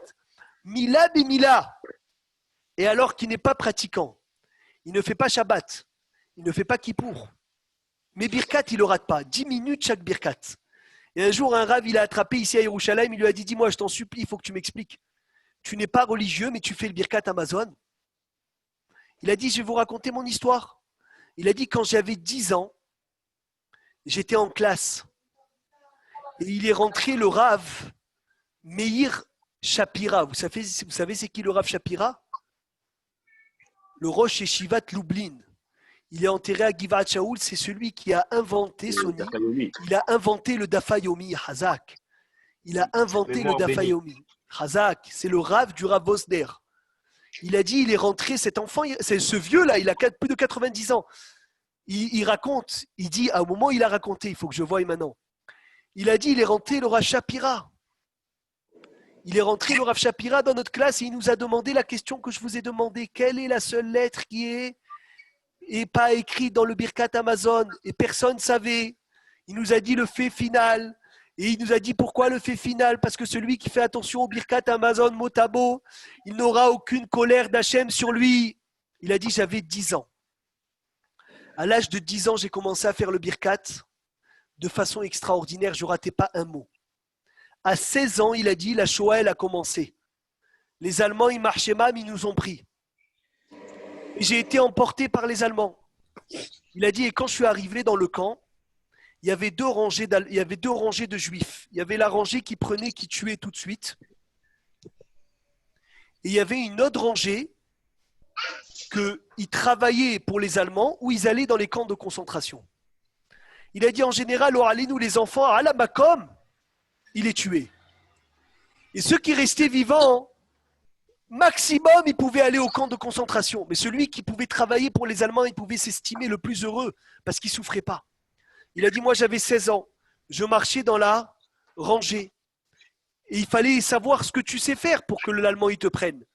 Mila Bimila. Et alors qu'il n'est pas pratiquant, il ne fait pas Shabbat, il ne fait pas Kippour. Mais Birkat, il ne le rate pas. 10 minutes chaque Birkat. Et un jour, un rav, il a attrapé ici à Yerushalayim, il lui a dit, dis-moi, je t'en supplie, il faut que tu m'expliques. Tu n'es pas religieux, mais tu fais le Birkat Amazon. Il a dit, je vais vous raconter mon histoire. Il a dit, quand j'avais 10 ans, j'étais en classe. Et il est rentré le Rav Meir Shapira. Vous savez c'est qui le Rav Shapira? Le Rosh Yeshivat Lublin. Il est enterré à Givat Shaoul. C'est celui qui a inventé Sony. Il a inventé le Dafayomi, Hazak. Il a inventé le Dafayomi. Hazak, c'est le Rav du Rav Vosner. Il a dit, il est rentré, cet enfant, c'est ce vieux-là, il a plus de 90 ans. Il raconte, il dit, à un moment, il a raconté, il faut que je voie maintenant. Il a dit, il est rentré le Rav Shapira. Il est rentré le Rav Shapira dans notre classe et il nous a demandé la question que je vous ai demandé. Quelle est la seule lettre qui est pas écrite dans le Birkat Amazon? Et personne ne savait. Il nous a dit le fait final. Et il nous a dit pourquoi le fait final? Parce que celui qui fait attention au Birkat Amazon Motabo, il n'aura aucune colère d'Hachem sur lui. Il a dit, j'avais 10 ans. À l'âge de 10 ans, j'ai commencé à faire le Birkat de façon extraordinaire. Je ne ratais pas un mot. À 16 ans, il a dit, la Shoah, elle a commencé. Les Allemands, ils marchaient mal, ils nous ont pris. Et j'ai été emporté par les Allemands. Il a dit, et quand je suis arrivé dans le camp, il y avait deux rangées de juifs. Il y avait la rangée qui prenait, qui tuait tout de suite. Et il y avait une autre rangée qu'ils travaillaient pour les Allemands ou ils allaient dans les camps de concentration. Il a dit en général, allez-nous les enfants, à la Makom, il est tué. Et ceux qui restaient vivants, maximum, ils pouvaient aller au camp de concentration. Mais celui qui pouvait travailler pour les Allemands, il pouvait s'estimer le plus heureux parce qu'il ne souffrait pas. Il a dit, moi j'avais 16 ans, je marchais dans la rangée. Et il fallait savoir ce que tu sais faire pour que l'Allemand il te prenne.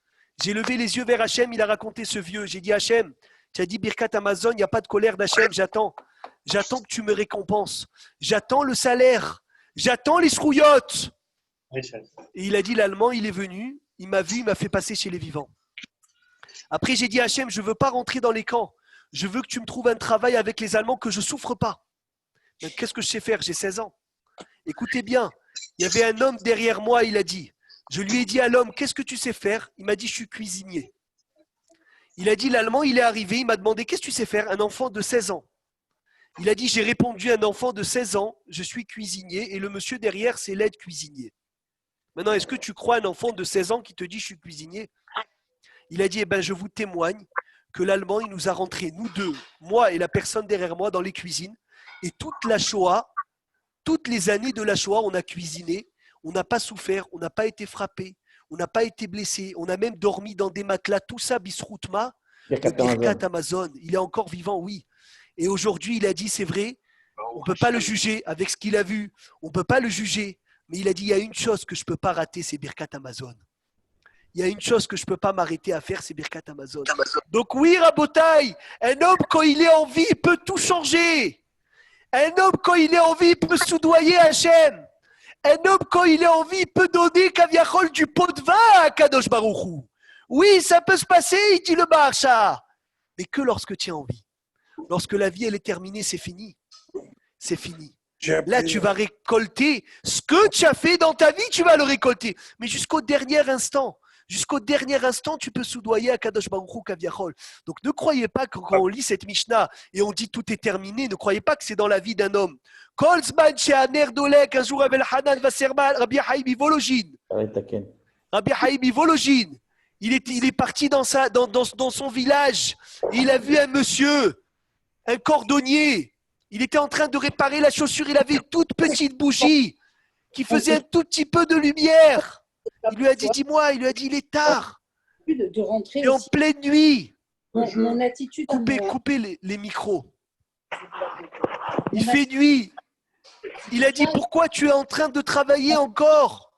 J'ai levé les yeux vers Hachem, il a raconté ce vieux. J'ai dit, Hachem, tu as dit Birkat Amazon, il n'y a pas de colère d'Hachem, j'attends. J'attends que tu me récompenses. J'attends le salaire. J'attends les srouillottes. Et il a dit, l'Allemand, il est venu, il m'a vu, il m'a fait passer chez les vivants. Après, j'ai dit, Hachem, je ne veux pas rentrer dans les camps. Je veux que tu me trouves un travail avec les Allemands que je ne souffre pas. Mais qu'est-ce que je sais faire? J'ai 16 ans. Écoutez bien, il y avait un homme derrière moi, il a dit, je lui ai dit à l'homme, qu'est-ce que tu sais faire? Il m'a dit, je suis cuisinier. Il a dit, l'Allemand, il est arrivé, il m'a demandé, qu'est-ce que tu sais faire? Un enfant de 16 ans. Il a dit, j'ai répondu à un enfant de 16 ans, je suis cuisinier, et le monsieur derrière, c'est l'aide cuisinier. Maintenant, est-ce que tu crois un enfant de 16 ans qui te dit, je suis cuisinier? Il a dit, eh ben, je vous témoigne que l'Allemand, il nous a rentrés, nous deux, moi et la personne derrière moi, dans les cuisines, et toute la Shoah, toutes les années de la Shoah, on a cuisiné, on n'a pas souffert, on n'a pas été frappé, on n'a pas été blessé, on a même dormi dans des matelas, tout ça, Bisroutma, le Birkat Amazon. Il est encore vivant, oui. Et aujourd'hui, il a dit, c'est vrai, on ne peut pas le juger avec ce qu'il a vu, on ne peut pas le juger, mais il a dit, il y a une chose que je ne peux pas rater, c'est Birkat Amazon. Il y a une chose que je ne peux pas m'arrêter à faire, c'est Birkat Amazon. Donc oui, Rabotai, un homme, quand il est en vie, il peut tout changer. Un homme, quand il est en vie, peut soudoyer Hachem. Un homme, quand il est en vie, peut donner Kaviachol du pot de vin à Kadosh Baruch Hu. Oui, ça peut se passer, il dit le Maharsha. Mais que lorsque tu es en vie. Lorsque la vie, elle est terminée, c'est fini. C'est fini. Là, tu vas récolter ce que tu as fait dans ta vie, tu vas le récolter. Mais jusqu'au dernier instant, Jusqu'au dernier instant, tu peux soudoyer à Kadosh Baruch Hu Kaviachol. Donc ne croyez pas que quand on lit cette Mishnah et on dit tout est terminé, ne croyez pas que c'est dans la vie d'un homme. Kolzman Sheaner Dolek, un jour Abel Hanan Vaserman, Rabbi Haïm Vologin. Rabbi Haïm Vologin. Il est parti dans son village. Et il a vu un monsieur, un cordonnier. Il était en train de réparer la chaussure. Il avait une toute petite bougie qui faisait un tout petit peu de lumière. Il lui a dit, dis-moi, il lui a dit, il est tard. De rentrer Et en pleine nuit. mon attitude. Coupez les micros. Il fait nuit. Il a dit, pourquoi tu es en train de travailler encore?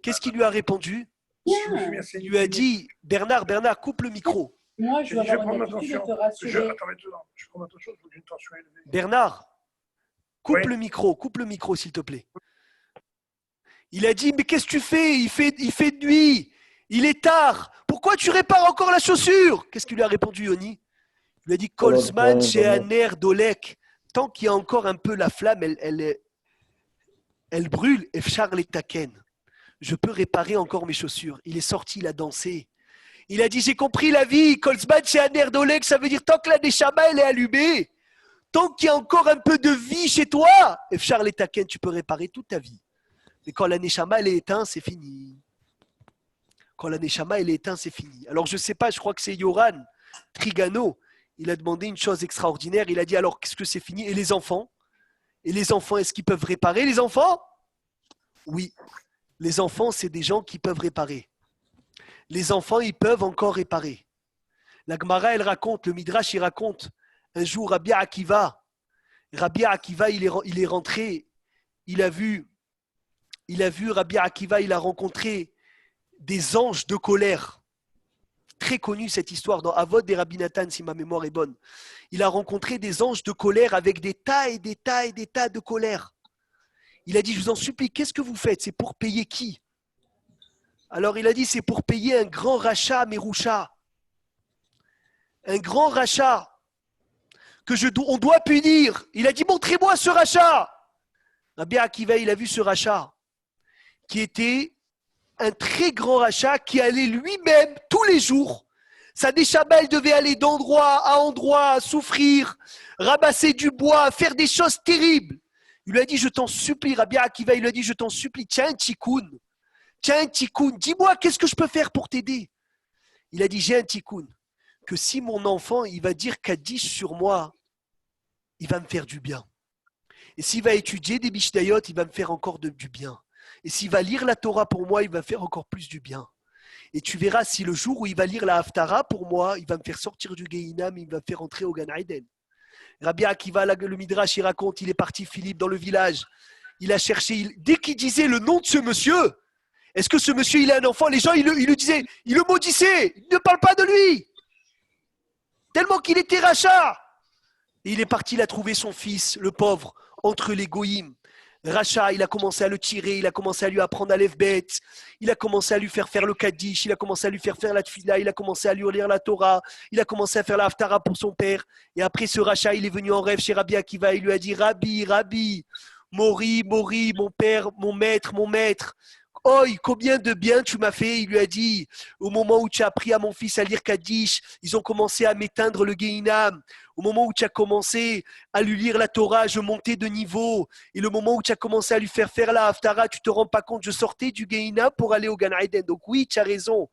Qu'est-ce qu'il lui a répondu? Il lui a dit, Bernard, coupe le micro. Moi, je vais Je vais avoir une prendre attitude de attention. te rassurer. Attends, maintenant, je prends attention, il faut que j'ai une tension élevée. Bernard, coupe Oui. le micro, s'il te plaît. Il a dit, mais qu'est-ce que tu fais? Il fait nuit. Il est tard. Pourquoi tu répares encore la chaussure? Qu'est-ce qu'il lui a répondu, Yoni? Il lui a dit, Kolzman chez Aner Dolek. Tant qu'il y a encore un peu la flamme, elle brûle. Et Charles est taken. Je peux réparer encore mes chaussures. Il est sorti, il a dansé. Il a dit, j'ai compris la vie. Kolzman chez Aner Dolek, ça veut dire tant que la Neshama, elle est allumée. Tant qu'il y a encore un peu de vie chez toi, et Charles est taken, tu peux réparer toute ta vie. Mais quand la Neshama, elle est éteinte, c'est fini. Quand la Neshama, elle est éteinte, c'est fini. Alors, je ne sais pas, je crois que c'est Yoran Trigano. Il a demandé une chose extraordinaire. Il a dit, alors, qu'est-ce que c'est fini? Et les enfants? Et les enfants, est-ce qu'ils peuvent réparer, les enfants? Oui. Les enfants, c'est des gens qui peuvent réparer. Les enfants, ils peuvent encore réparer. La Gemara, elle raconte, le Midrash, il raconte. Un jour, Rabbi Akiva, il est rentré. Il a vu Rabbi Akiva, il a rencontré des anges de colère. Très connue cette histoire dans Avod des Rabbi Nathan, si ma mémoire est bonne. Il a rencontré des anges de colère avec des tas et des tas et des tas de colère. Il a dit, je vous en supplie, qu'est-ce que vous faites? C'est pour payer qui? Alors il a dit, c'est pour payer un grand rachat, Merusha. Un grand rachat on doit punir. Il a dit, montrez-moi ce rachat. Rabbi Akiva, il a vu ce rachat qui était un très grand rachat qui allait lui-même tous les jours. Sa Neshama, elle devait aller d'endroit à endroit, souffrir, ramasser du bois, faire des choses terribles. Il lui a dit, je t'en supplie, Rabbi Akiva, il lui a dit, je t'en supplie, tiens un tikkun, dis-moi qu'est-ce que je peux faire pour t'aider. Il a dit, j'ai un tikkun, que si mon enfant, il va dire Kaddish sur moi, il va me faire du bien. Et s'il va étudier des Mishnayot, il va me faire encore du bien. Et s'il va lire la Torah pour moi, il va faire encore plus du bien. Et tu verras si le jour où il va lire la Haftara pour moi, il va me faire sortir du Gehinam, il va me faire entrer au Gan Eden. Rabbi Akiva, le Midrash, il raconte, il est parti, Philippe, dans le village. Il a cherché, dès qu'il disait le nom de ce monsieur, est-ce que ce monsieur, il a un enfant? Les gens, ils le disaient, ils le maudissaient, ils ne parlent pas de lui. Tellement qu'il était rachat. Et il est parti, il a trouvé son fils, le pauvre, entre les goïms. Racha, il a commencé à le tirer, il a commencé à lui apprendre à l'Efbet, il a commencé à lui faire le Kaddish, il a commencé à lui faire la Tfila, il a commencé à lui lire la Torah, il a commencé à faire la Haftara pour son père. Et après ce Racha, il est venu en rêve chez Rabbi Akiva, il lui a dit, Rabbi, Mori, mon père, mon maître. Oh, combien de bien tu m'as fait. Il lui a dit, au moment où tu as appris à mon fils à lire Kaddish, ils ont commencé à m'éteindre le Gehinam. Au moment où tu as commencé à lui lire la Torah, je montais de niveau. Et le moment où tu as commencé à lui faire la Haftara, tu te rends pas compte, je sortais du Gehinam pour aller au Gan Eden. Donc oui, tu as raison.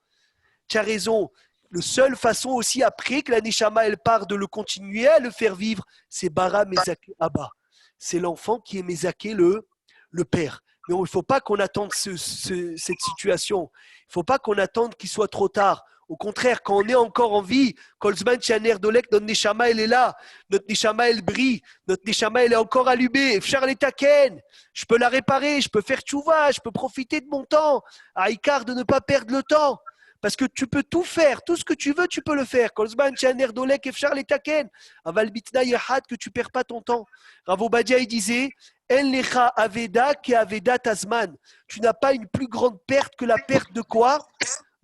La seule façon aussi, après que la Neshama, elle part de le continuer à le faire vivre, c'est Bara Mezake Abba. C'est l'enfant qui est Mezake le père. Mais il ne faut pas qu'on attende cette situation. Il ne faut pas qu'on attende qu'il soit trop tard. Au contraire, quand on est encore en vie, Kolzman Chaner Dolek, notre Neshama, elle est là. Notre Neshama, elle brille. Notre Neshama, elle est encore allumée. Charles Taken, je peux la réparer, je peux faire tchouva, je peux profiter de mon temps. À Icar, de ne pas perdre le temps. Parce que tu peux tout faire. Tout ce que tu veux, tu peux le faire. Kolzman Chaner Dolek, Charles Taken. Aval Bitna Yahad, que tu ne perds pas ton temps. Rav Obadia, il disait, En lecha aveda ke aveda tazman. Tu n'as pas une plus grande perte que la perte de quoi?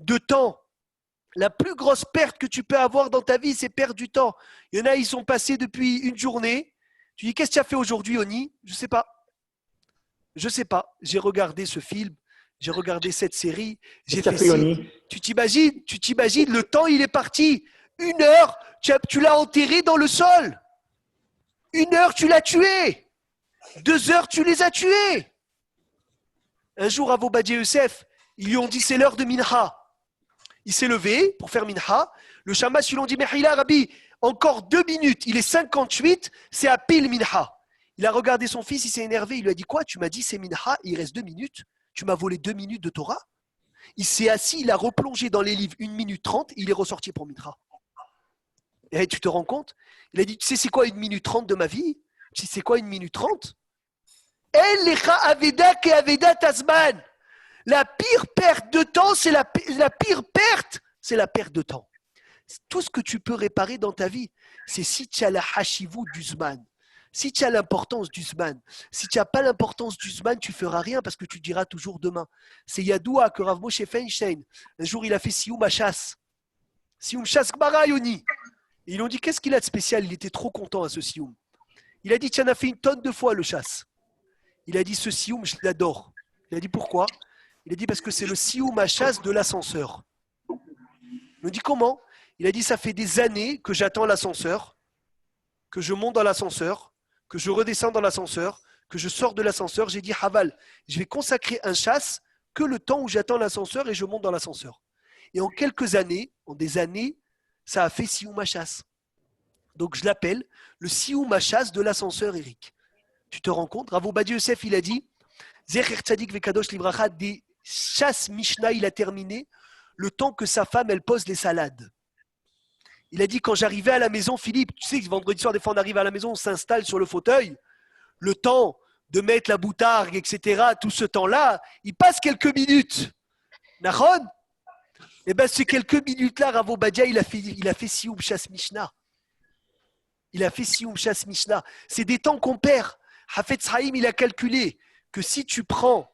De temps. La plus grosse perte que tu peux avoir dans ta vie, c'est perdre du temps. Il y en a, ils sont passés depuis une journée. Tu dis, qu'est-ce que tu as fait aujourd'hui, Oni? Je sais pas. J'ai regardé ce film. j'ai regardé cette série, j'ai Qu'est-ce fait que tu as fait, ci. Yoni? Tu t'imagines, le temps, il est parti. 1 heure, tu l'as enterré dans le sol. 1 heure, tu l'as tué. 2 heures, tu les as tués. Un jour, à Obadiah Youssef, ils lui ont dit c'est l'heure de Minha. Il s'est levé pour faire Minha. Le Shamash, ils lui ont dit Mehila, Rabbi, encore 2 minutes. Il est 58, c'est à pile Minha. Il a regardé son fils, il s'est énervé. Il lui a dit quoi? Tu m'as dit c'est Minha, il reste 2 minutes. Tu m'as volé 2 minutes de Torah. Il s'est assis, il a replongé dans les livres 1 minute 30, il est ressorti pour Minha. Et tu te rends compte? Il a dit tu sais c'est quoi 1 minute 30 de ma vie? Tu sais c'est quoi 1 minute 30? El lecha aveda ke aveda tasman. La pire perte de temps, c'est la pire perte, c'est la perte de temps. Tout ce que tu peux réparer dans ta vie, c'est si tu as la hashivut du zman, si tu as l'importance du zman. Si tu n'as pas l'importance du zman, tu ne feras rien parce que tu diras toujours demain. C'est Yadoua que Rav Moshe Feinstein, un jour il a fait Sioum Hachas. Sioum Chas Gmara Yoni. Et ils lui ont dit qu'est-ce qu'il a de spécial? Il était trop content à ce Sioum. Il a dit tu en as fait 1 tonne de fois le chasse. Il a dit ce Sioum, je l'adore. Il a dit pourquoi? Il a dit parce que c'est le Sioum Hachas de l'ascenseur. Il me dit comment? Il a dit ça fait des années que j'attends l'ascenseur, que je monte dans l'ascenseur, que je redescends dans l'ascenseur, que je sors de l'ascenseur. J'ai dit Haval, je vais consacrer un chasse que le temps où j'attends l'ascenseur et je monte dans l'ascenseur. Et en quelques années, en des années, ça a fait Sioum Hachas. Donc je l'appelle le Sioum Hachas de l'ascenseur, Eric. Tu te rends compte? Rav Obadiah Youssef, il a dit Zecher Tzadik Vekadosh Livracha, des chasses Mishnah, il a terminé le temps que sa femme, elle pose les salades. Il a dit quand j'arrivais à la maison, Philippe, tu sais que vendredi soir, des fois on arrive à la maison, on s'installe sur le fauteuil, le temps de mettre la boutargue, etc., tout ce temps-là, il passe quelques minutes. Nahon? Eh bien, ces quelques minutes-là, Rav Obadiah, il a fait Sioum Chas Mishnah. Il a fait Sioum Chas Mishnah. C'est des temps qu'on perd. Hafetz Haïm, il a calculé que si tu prends,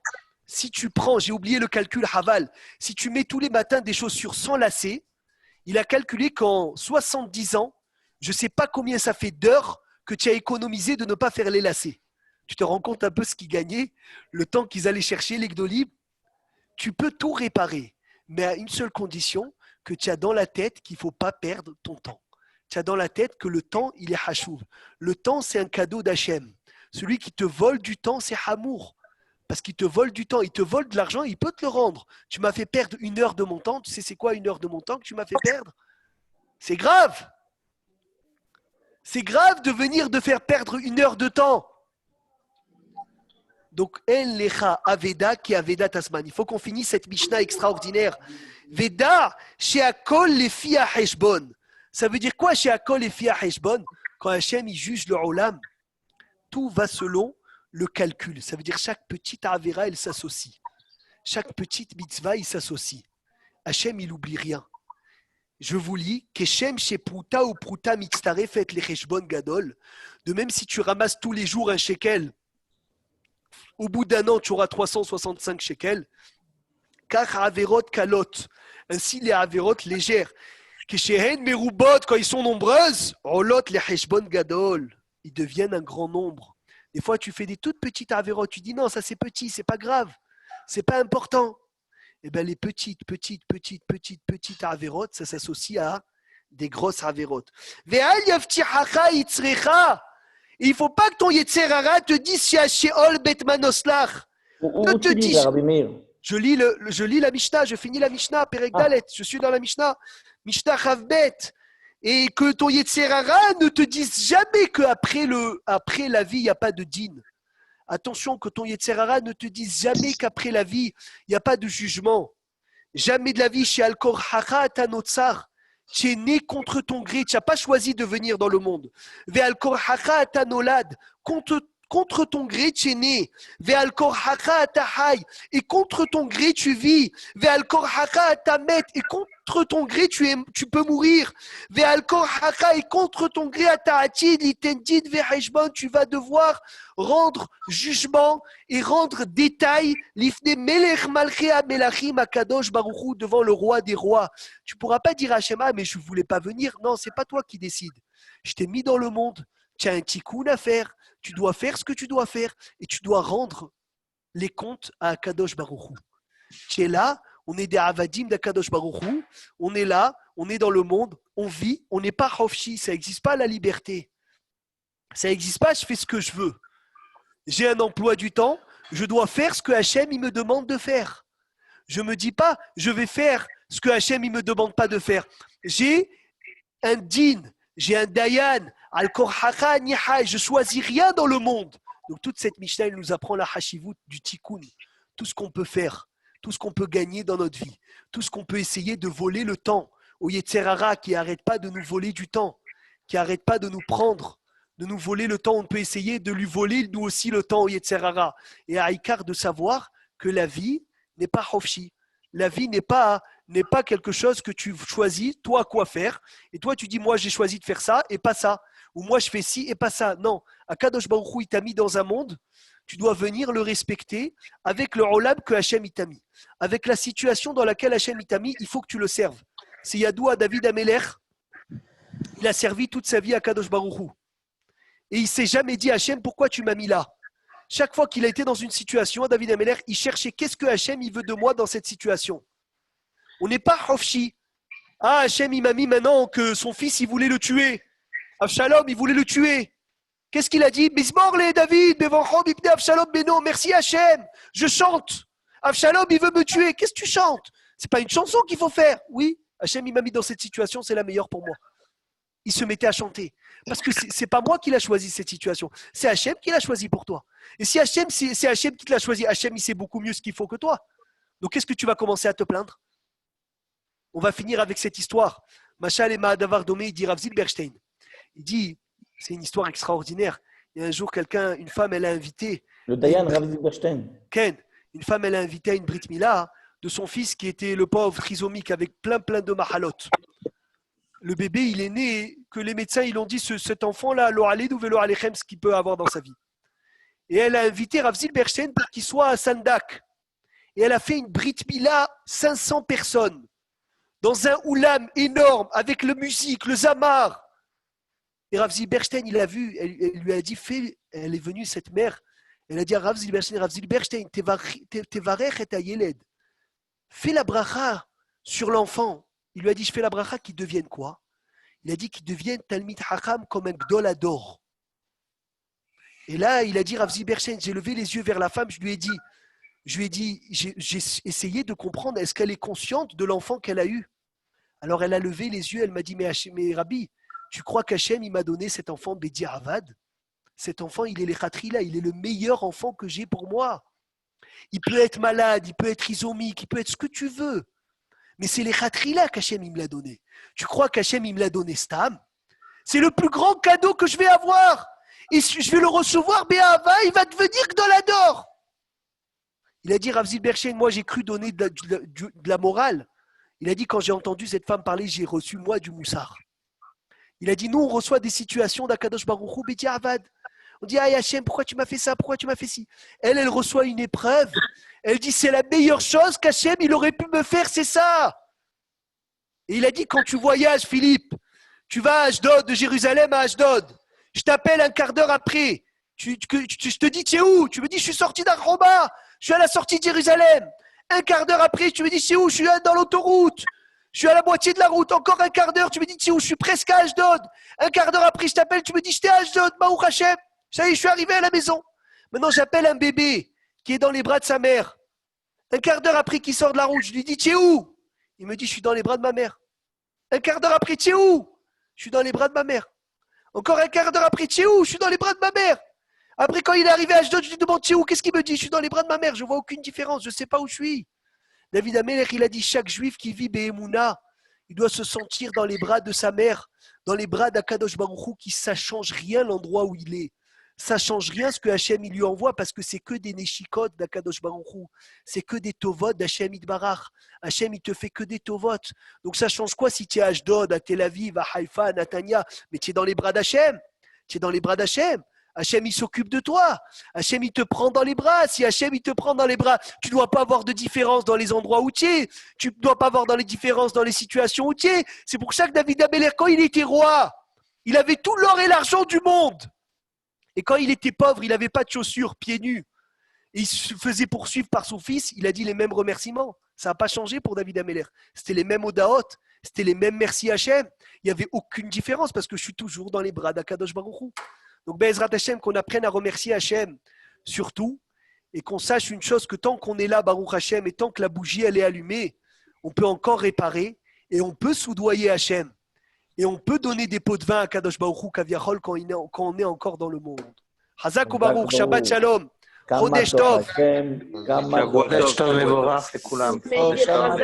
j'ai oublié le calcul, Haval, si tu mets tous les matins des chaussures sans lacets, il a calculé qu'en 70 ans, je ne sais pas combien ça fait d'heures que tu as économisé de ne pas faire les lacets. Tu te rends compte un peu ce qu'ils gagnaient, le temps qu'ils allaient chercher les Gdolim? Tu peux tout réparer, mais à une seule condition, que tu as dans la tête qu'il ne faut pas perdre ton temps. Tu as dans la tête que le temps, il est hachouv. Le temps, c'est un cadeau d'Hachem. Celui qui te vole du temps, c'est Hamour. Parce qu'il te vole du temps, il te vole de l'argent, il peut te le rendre. Tu m'as fait perdre 1 heure de mon temps. Tu sais c'est quoi 1 heure de mon temps que tu m'as fait perdre? C'est grave. C'est grave de venir de faire perdre 1 heure de temps. Donc, En Lecha Aveda qui Aveda Tasman. Il faut qu'on finisse cette Mishnah extraordinaire. Veda, chez Akol les Fia Heshbon. Ça veut dire quoi chez Akol les Fia Heshbon? Quand Hachem il juge le Olam, tout va selon le calcul. Ça veut dire chaque petite Avera, elle s'associe. Chaque petite mitzvah, il s'associe. Hachem, il n'oublie rien. Je vous lis, Keshem chez Pruta ou Pruta mitztaref et le Heshbon Gadol. De même, si tu ramasses tous les jours un shekel, au bout d'1 an, tu auras 365 shekels. Car Averot Kalot. Ainsi, les Averot légères. Keshehen Merubot, quand ils sont nombreuses, Rolot les Heshbon Gadol. Ils deviennent un grand nombre. Des fois, tu fais des toutes petites Averot. Tu dis non, ça c'est petit, c'est pas grave. C'est pas important. Eh bien, les petites Averot, ça s'associe à des grosses Averot. Ve'al yavtihacha yitzrecha. Il ne faut pas que ton Yetzer Hara te dise Sheol bet manoslach. Où tu lis, Rabbi Meir? Je lis la Mishnah, je finis la Mishnah, Perek Dalet, je suis dans la Mishnah, Mishnah Chavbet. Et que ton Yetzer Hara ne te dise jamais qu'après la vie, il n'y a pas de din. Attention, que ton Yetzer Hara ne te dise jamais qu'après la vie, il n'y a pas de jugement. Jamais de la vie, chez Al-Kor Hara Tanotsar. Tu es né contre ton gré, tu n'as pas choisi de venir dans le monde. Ve'al-Kor Hara Atanolad. Contre ton gré, tu es né. Ve'al-Kor Hara Atahai. Et contre ton gré, tu vis. Ve'al-Kor Hara Atamet. Et contre ton gré, tu peux mourir. Ve'al-Kor Hara. Et contre ton gré, Ataatid, Litendid, Ve'heshbon. Tu vas devoir rendre jugement et rendre détail l'ifne melech malchei melachim akadosh baruchu devant le roi des rois. Tu ne pourras pas dire à Shema, mais je ne voulais pas venir. Non, ce n'est pas toi qui décides. Je t'ai mis dans le monde. Tu as un tikkun à faire. Tu dois faire ce que tu dois faire et tu dois rendre les comptes à Akadosh Baruchu. Tu es là, on est des avadim d'Akadosh Baruch Hu, on est là, on est dans le monde, on vit, on n'est pas hofshi, ça n'existe pas la liberté. Ça n'existe pas, je fais ce que je veux. J'ai un emploi du temps, je dois faire ce que Hachem il me demande de faire. Je ne me dis pas, je vais faire ce que Hachem il me demande pas de faire. J'ai un din, j'ai un dayan, al-korhacha nihai, je choisis rien dans le monde. Donc toute cette Mishnah, elle nous apprend la hashivut du tikkun, tout ce qu'on peut faire, tout ce qu'on peut gagner dans notre vie, tout ce qu'on peut essayer de voler le temps. Au Yetzer Hara qui n'arrête pas de nous voler du temps, qui n'arrête pas de nous prendre, de nous voler le temps. On peut essayer de lui voler nous aussi le temps au Yetzer Hara. Et à Ikar de savoir que la vie n'est pas hofshi. La vie n'est pas quelque chose que tu choisis, toi, quoi faire. Et toi, tu dis, moi, j'ai choisi de faire ça et pas ça. Ou moi, je fais ci et pas ça. Non. Akadosh Baruch Hu, il t'a mis dans un monde. Tu dois venir le respecter avec le olam que Hachem il t'a mis. Avec la situation dans laquelle Hachem il t'a mis, il faut que tu le serves. C'est Yadou à David Ameler. Il a servi toute sa vie à Kadosh Baruch Hu. Et il ne s'est jamais dit, Hachem, pourquoi tu m'as mis là? Chaque fois qu'il a été dans une situation, David Ameler, il cherchait qu'est-ce que Hachem il veut de moi dans cette situation. On n'est pas hofshi. Ah, Hachem, il m'a mis maintenant que son fils, il voulait le tuer. Avshalom, il voulait le tuer. Qu'est-ce qu'il a dit? Bismorle David, Bevanchom, Ibne Avshalom, Beno. Merci Hachem, je chante. Avshalom, il veut me tuer. Qu'est-ce que tu chantes? C'est pas une chanson qu'il faut faire. Oui, Hachem, il m'a mis dans cette situation, c'est la meilleure pour moi. Il se mettait à chanter. Parce que c'est pas moi qui l'a choisi cette situation. C'est Hachem qui l'a choisi pour toi. Et si Hachem, c'est Hachem qui te l'a choisi, Hachem, il sait beaucoup mieux ce qu'il faut que toi. Donc, qu'est-ce que tu vas commencer à te plaindre? On va finir avec cette histoire. Machal et Mahadavar Domé, il dit Rav Zilberstein. Il dit, c'est une histoire extraordinaire. Il y a un jour, une femme, elle a invité. Le Dayan Rav Zilberstein. Ken, une femme, elle a invité à une Brit Mila de son fils qui était le pauvre trisomique avec plein de mahalot. Le bébé, il est né, que les médecins, ils ont dit, cet enfant-là, l'oralé ou velo alechem, ce qu'il peut avoir dans sa vie. Et elle a invité Rav Zilberstein pour qu'il soit à Sandak. Et elle a fait une Brit Mila, 500 personnes, dans un oulam énorme, avec le musique, le zamar. Et Rav Zilberstein, il a vu, elle lui a dit, elle est venue, cette mère, elle a dit à Rav Zilberstein, tevarech et ayeled. Fais la bracha sur l'enfant. Il lui a dit, je fais la bracha qu'il devienne quoi? Il a dit qu'il devienne Talmid Hacham comme un Gdol Ador. Et là, il a dit, Rav Zilberstein, j'ai levé les yeux vers la femme, je lui ai dit, j'ai essayé de comprendre, est-ce qu'elle est consciente de l'enfant qu'elle a eu? Alors elle a levé les yeux, elle m'a dit, mais Rabbi, tu crois qu'Hachem, il m'a donné cet enfant Bedi Avad? Cet enfant, il est le Khatrila, il est le meilleur enfant que j'ai pour moi. Il peut être malade, il peut être isomique, il peut être ce que tu veux. Mais c'est les Khatrila qu'Hachem, il me l'a donné. Tu crois qu'Hachem, il me l'a donné Stam? C'est le plus grand cadeau que je vais avoir. Et je vais le recevoir, Béhava, il va devenir Gdolador. Il a dit, Rav Zilberstein, moi j'ai cru donner de la morale. Il a dit, quand j'ai entendu cette femme parler, j'ai reçu moi du moussard. Il a dit, nous on reçoit des situations d'Akadosh Baruch Hu, Bedi Avad. On dit, ah Hachem, pourquoi tu m'as fait ça? Pourquoi tu m'as fait ci? Elle reçoit une épreuve. Elle dit, c'est la meilleure chose qu'Hachem, il aurait pu me faire, c'est ça. Et il a dit, quand tu voyages, Philippe, tu vas à Ashdod, de Jérusalem à Ashdod. Je t'appelle un quart d'heure après. Je te dis, tu es où? Tu me dis, je suis sorti d'Aroma. Je suis à la sortie de Jérusalem. Un quart d'heure après, tu me dis, c'est où? Je suis dans l'autoroute. Je suis à la moitié de la route. Encore un quart d'heure, tu me dis, c'est où? Je suis presque à Ashdod. Un quart d'heure après, je t'appelle, tu me dis, j'étais à Ashdod, Baruch Hashem. Ça y est, je suis arrivé à la maison. Maintenant, j'appelle un bébé qui est dans les bras de sa mère. Un quart d'heure après qu'il sort de la route, je lui dis, tu es où? Il me dit, je suis dans les bras de ma mère. Un quart d'heure après, tu es où? Je suis dans les bras de ma mère. Encore un quart d'heure après, tu es où? Je suis dans les bras de ma mère. Après, quand il est arrivé à Ashdod, je lui demande, tu es où? Qu'est-ce qu'il me dit? Je suis dans les bras de ma mère. Je ne vois aucune différence. Je ne sais pas où je suis. David Ameler, il a dit, chaque juif qui vit Be'emouna, il doit se sentir dans les bras de sa mère, dans les bras d'Akadosh Baruch Hu, qui ça ne change rien l'endroit où il est. Ça ne change rien ce que Hachem il lui envoie parce que c'est que des neshikot d'Akadosh Baruch Hu. C'est que des tovot d'Hachem Itbarach. Hachem, il te fait que des tovot. Donc ça change quoi si tu es à Ashdod, à Tel Aviv, à Haïfa, à Natania? Mais tu es dans les bras d'Hachem. Tu es dans les bras d'Hachem. Hachem, il s'occupe de toi. Hachem, il te prend dans les bras. Si Hachem, il te prend dans les bras, tu ne dois pas avoir de différence dans les endroits où tu es. Tu ne dois pas avoir les différences dans les situations où tu es. C'est pour ça que David Ameler, quand il était roi, il avait tout l'or et l'argent du monde. Et quand il était pauvre, il n'avait pas de chaussures, pieds nus. Et il se faisait poursuivre par son fils, il a dit les mêmes remerciements. Ça n'a pas changé pour David Ameller. C'était les mêmes Odaot, c'était les mêmes merci Hachem. Il n'y avait aucune différence parce que je suis toujours dans les bras d'Akadosh Baruch Hu. Donc, Be'ezrat Hachem, qu'on apprenne à remercier Hachem surtout et qu'on sache une chose, que tant qu'on est là, Baruch Hachem, et tant que la bougie elle est allumée, on peut encore réparer et on peut soudoyer Hachem. Et on peut donner des pots de vin à Kadosh Baruch Hu Kaviachol quand on est encore dans le monde. Hazak ou Baruch, Shabbat Shalom, Chodesh Tov. כמה טוב, שבוע טוב טוב לכולם. Mais il est pas